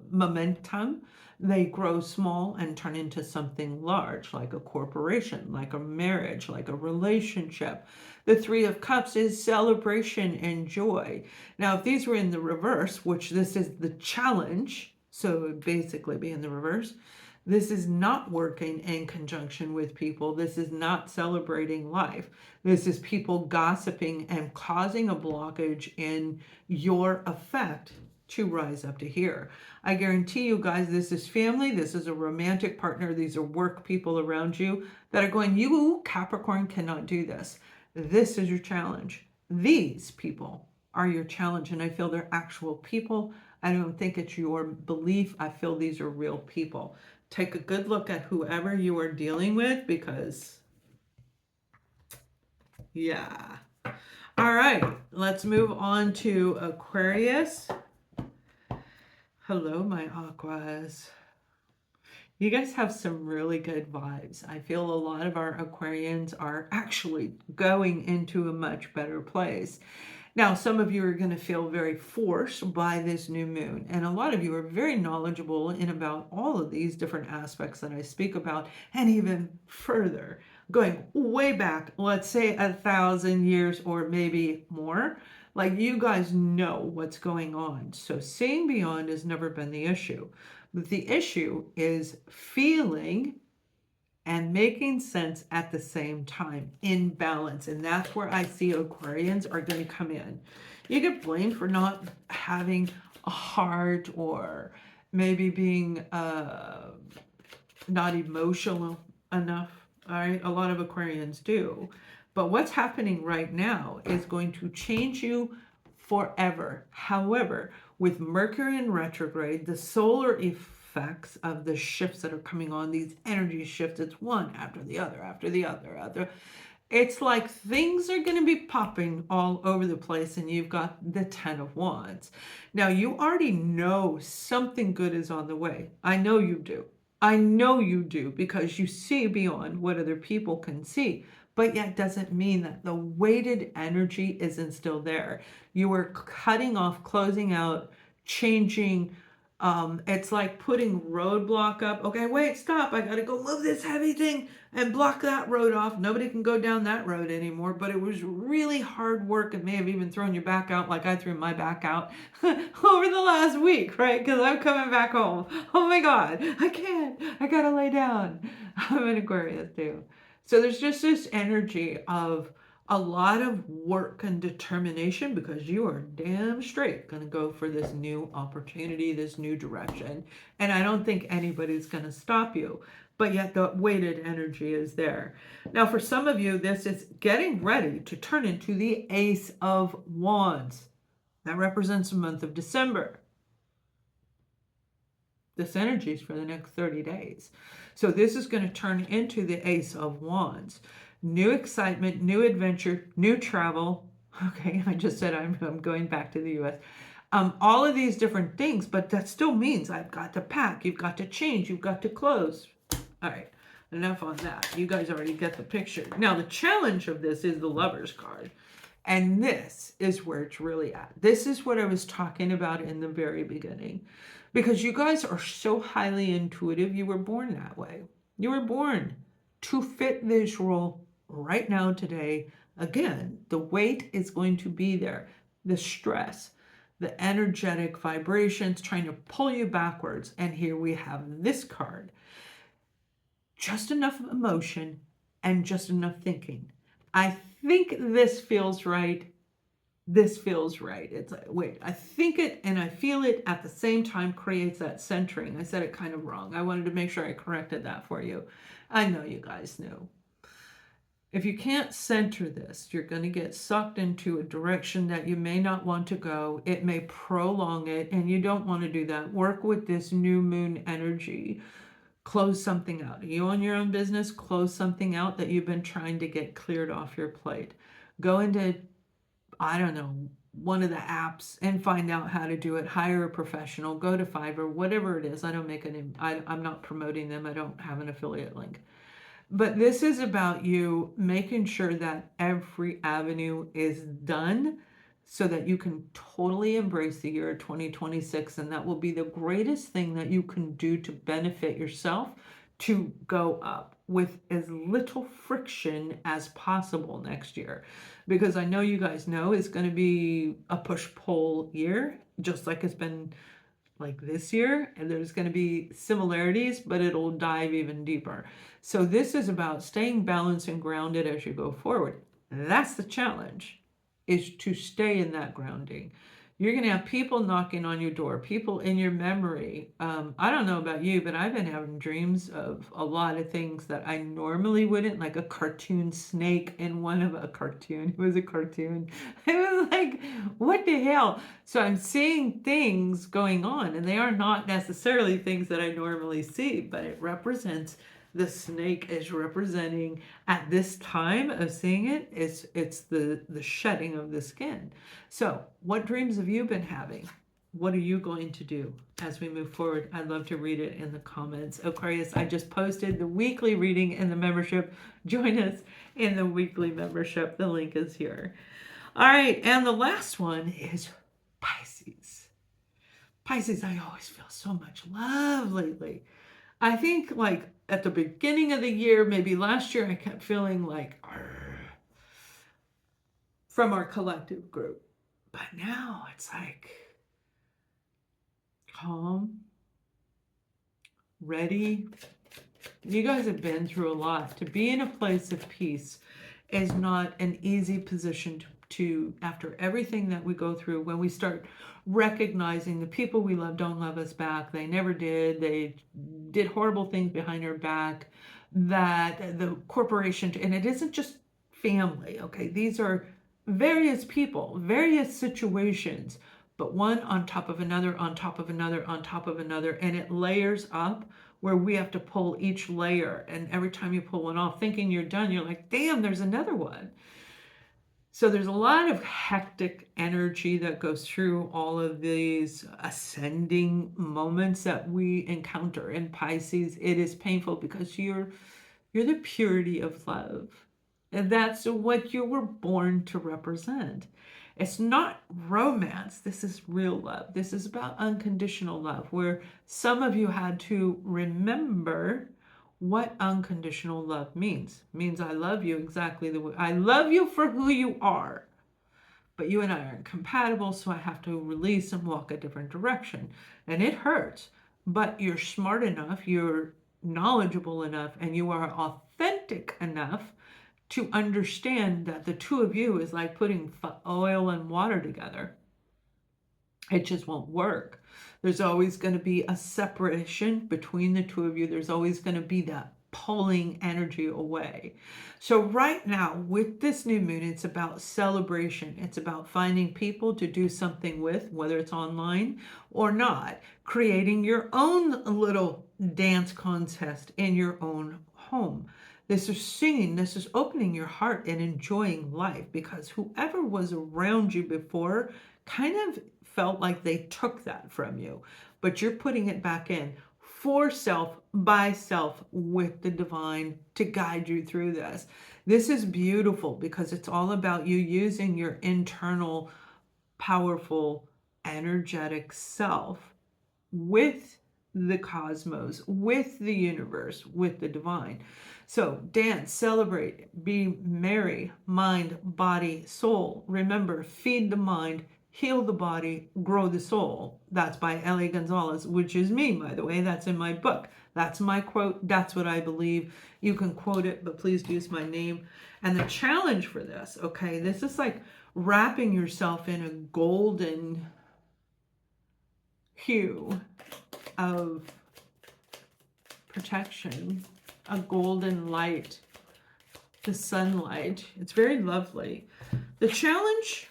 momentum. They grow small and turn into something large, like a corporation, like a marriage, like a relationship. The Three of Cups is celebration and joy. Now, if these were in the reverse, which this is the challenge, so it would basically be in the reverse, this is not working in conjunction with people. This is not celebrating life. This is people gossiping and causing a blockage in your effect to rise up to here. I guarantee you guys, this is family. This is a romantic partner. These are work people around you that are going, you, Capricorn, cannot do this. This is your challenge. These people are your challenge, and I feel they're actual people. I don't think it's your belief. I feel these are real people. Take a good look at whoever you are dealing with, because, yeah. All right, let's move on to Aquarius. Hello, my Aquas. You guys have some really good vibes. I feel a lot of our Aquarians are actually going into a much better place. Now, some of you are going to feel very forced by this new moon, and a lot of you are very knowledgeable in about all of these different aspects that I speak about, and even further, going way back, let's say 1,000 years or maybe more. Like, you guys know what's going on. So seeing beyond has never been the issue. But the issue is feeling and making sense at the same time, in balance. And that's where I see Aquarians are going to come in. You get blamed for not having a heart, or maybe being not emotional enough. All right, a lot of Aquarians do. But what's happening right now is going to change you forever. However, with Mercury in retrograde, the solar effects of the shifts that are coming on, these energy shifts, it's one after the other, after the other. It's like things are going to be popping all over the place, and you've got the 10 of Wands. Now, you already know something good is on the way. I know you do. I know you do, because you see beyond what other people can see. But yet doesn't mean that the weighted energy isn't still there. You are cutting off, closing out, changing. It's like putting roadblock up. Okay, wait, stop. I got to go move this heavy thing and block that road off. Nobody can go down that road anymore. But it was really hard work. It may have even thrown your back out, like I threw my back out over the last week, right? Because I'm coming back home. Oh my God, I can't. I got to lay down. I'm an Aquarius too. So there's just this energy of a lot of work and determination, because you are damn straight going to go for this new opportunity, this new direction. And I don't think anybody's going to stop you. But yet the weighted energy is there. Now, for some of you, this is getting ready to turn into the Ace of Wands. That represents the month of December. This energy is for the next 30 days. So this is going to turn into the Ace of Wands. New excitement, new adventure, new travel. Okay, I just said I'm going back to the US. All of these different things, but that still means I've got to pack, you've got to change, you've got to close. All right, enough on that. You guys already get the picture. Now, the challenge of this is the Lover's card. And this is where it's really at. This is what I was talking about in the very beginning. because you guys are so highly intuitive. You were born that way. You were born to fit this role right now, today. Again, the weight is going to be there. The stress, the energetic vibrations trying to pull you backwards. And here we have this card. Just enough emotion and just enough thinking. I think this feels right. This feels right. It's like, wait, I think it and I feel it at the same time creates that centering. I said it kind of wrong. I wanted to make sure I corrected that for you. I know you guys knew. If you can't center this, you're going to get sucked into a direction that you may not want to go. It may prolong it, and you don't want to do that. Work with this new moon energy. Close something out. Are you on your own business? Close something out that you've been trying to get cleared off your plate. Go into, I don't know, one of the apps and find out how to do it. Hire a professional. Go to Fiverr, whatever it is. I don't make I'm not promoting them. I don't have an affiliate link. But this is about you making sure that every avenue is done so that you can totally embrace the year 2026. And that will be the greatest thing that you can do to benefit yourself, to go up with as little friction as possible next year. Because I know you guys know it's going to be a push-pull year, just like it's been like this year, and there's going to be similarities, but it'll dive even deeper. So this is about staying balanced and grounded as you go forward. That's the challenge, is to stay in that grounding. You're going to have people knocking on your door, people in your memory. I don't know about you, but I've been having dreams of a lot of things that I normally wouldn't, like a cartoon snake in one of a cartoon. It was a cartoon. It was like, what the hell? So I'm seeing things going on, and they are not necessarily things that I normally see, but it represents, the snake is representing at this time of seeing it, it's the shedding of the skin. So what dreams have you been having? What are you going to do as we move forward? I'd love to read it in the comments. Aquarius, I just posted the weekly reading in the membership. Join us in the weekly membership. The link is here. All right, and the last one is Pisces. Pisces, I always feel so much love lately. I think like at the beginning of the year, maybe last year, I kept feeling like from our collective group. But now it's like calm, ready. You guys have been through a lot. To be in a place of peace is not an easy position to after everything that we go through, when we start recognizing the people we love don't love us back. They never did. They did horrible things behind our back. That the corporation, and it isn't just family, okay? These are various people, various situations, but one on top of another, on top of another, on top of another, and it layers up where we have to pull each layer. And every time you pull one off, thinking you're done, you're like, damn, there's another one. So there's a lot of hectic energy that goes through all of these ascending moments that we encounter in Pisces. It is painful because you're the purity of love. And that's what you were born to represent. It's not romance. This is real love. This is about unconditional love, where some of you had to remember what unconditional love means. It means I love you exactly the way I love you for who you are. But you and I aren't compatible, so I have to release and walk a different direction. And it hurts, but you're smart enough, you're knowledgeable enough, and you are authentic enough to understand that the two of you is like putting oil and water together. It just won't work. There's always going to be a separation between the two of you. There's always going to be that pulling energy away. So right now with this new moon, it's about celebration. It's about finding people to do something with, whether it's online or not, creating your own little dance contest in your own home. This is singing, this is opening your heart and enjoying life, because whoever was around you before kind of felt like they took that from you, but you're putting it back in for self, by self, with the divine to guide you through this. This is beautiful because it's all about you using your internal, powerful, energetic self with the cosmos, with the universe, with the divine. So dance, celebrate, be merry, mind, body, soul. Remember, feed the mind, heal the body, grow the soul. That's by Ellie Gonzalez, which is me, by the way. That's in my book. That's my quote. That's what I believe. You can quote it, but please use my name. And the challenge for this, okay, this is like wrapping yourself in a golden hue of protection, a golden light, the sunlight. It's very lovely. The challenge,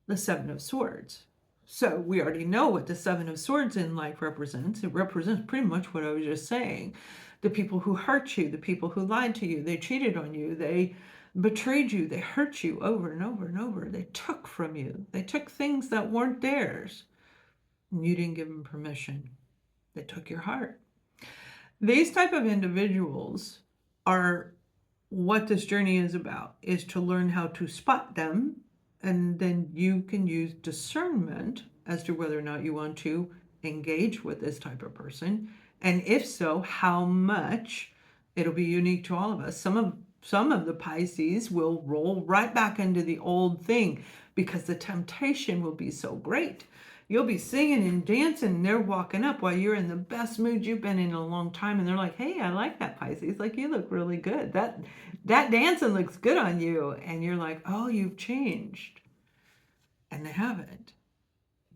the Seven of Swords. So we already know what the Seven of Swords in life represents. It represents pretty much what I was just saying. The people who hurt you, the people who lied to you, they cheated on you, they betrayed you, they hurt you over and over and over. They took from you. They took things that weren't theirs. And you didn't give them permission. They took your heart. These type of individuals are what this journey is about, is to learn how to spot them, and then you can use discernment as to whether or not you want to engage with this type of person, and if so, how much. It'll be unique to all of us. Some of the Pisces will roll right back into the old thing because the temptation will be so great. You'll be singing and dancing, and they're walking up while you're in the best mood you've been in a long time, and they're like, hey, I like that, Pisces. Like, you look really good. That dancing looks good on you. And you're like, oh, you've changed. And they haven't.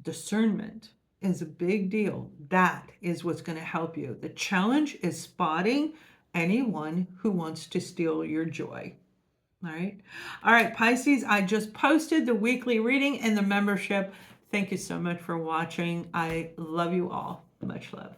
Discernment is a big deal. That is what's going to help you. The challenge is spotting anyone who wants to steal your joy. All right, Pisces, I just posted the weekly reading and the membership. Thank you so much for watching. I love you all. Much love.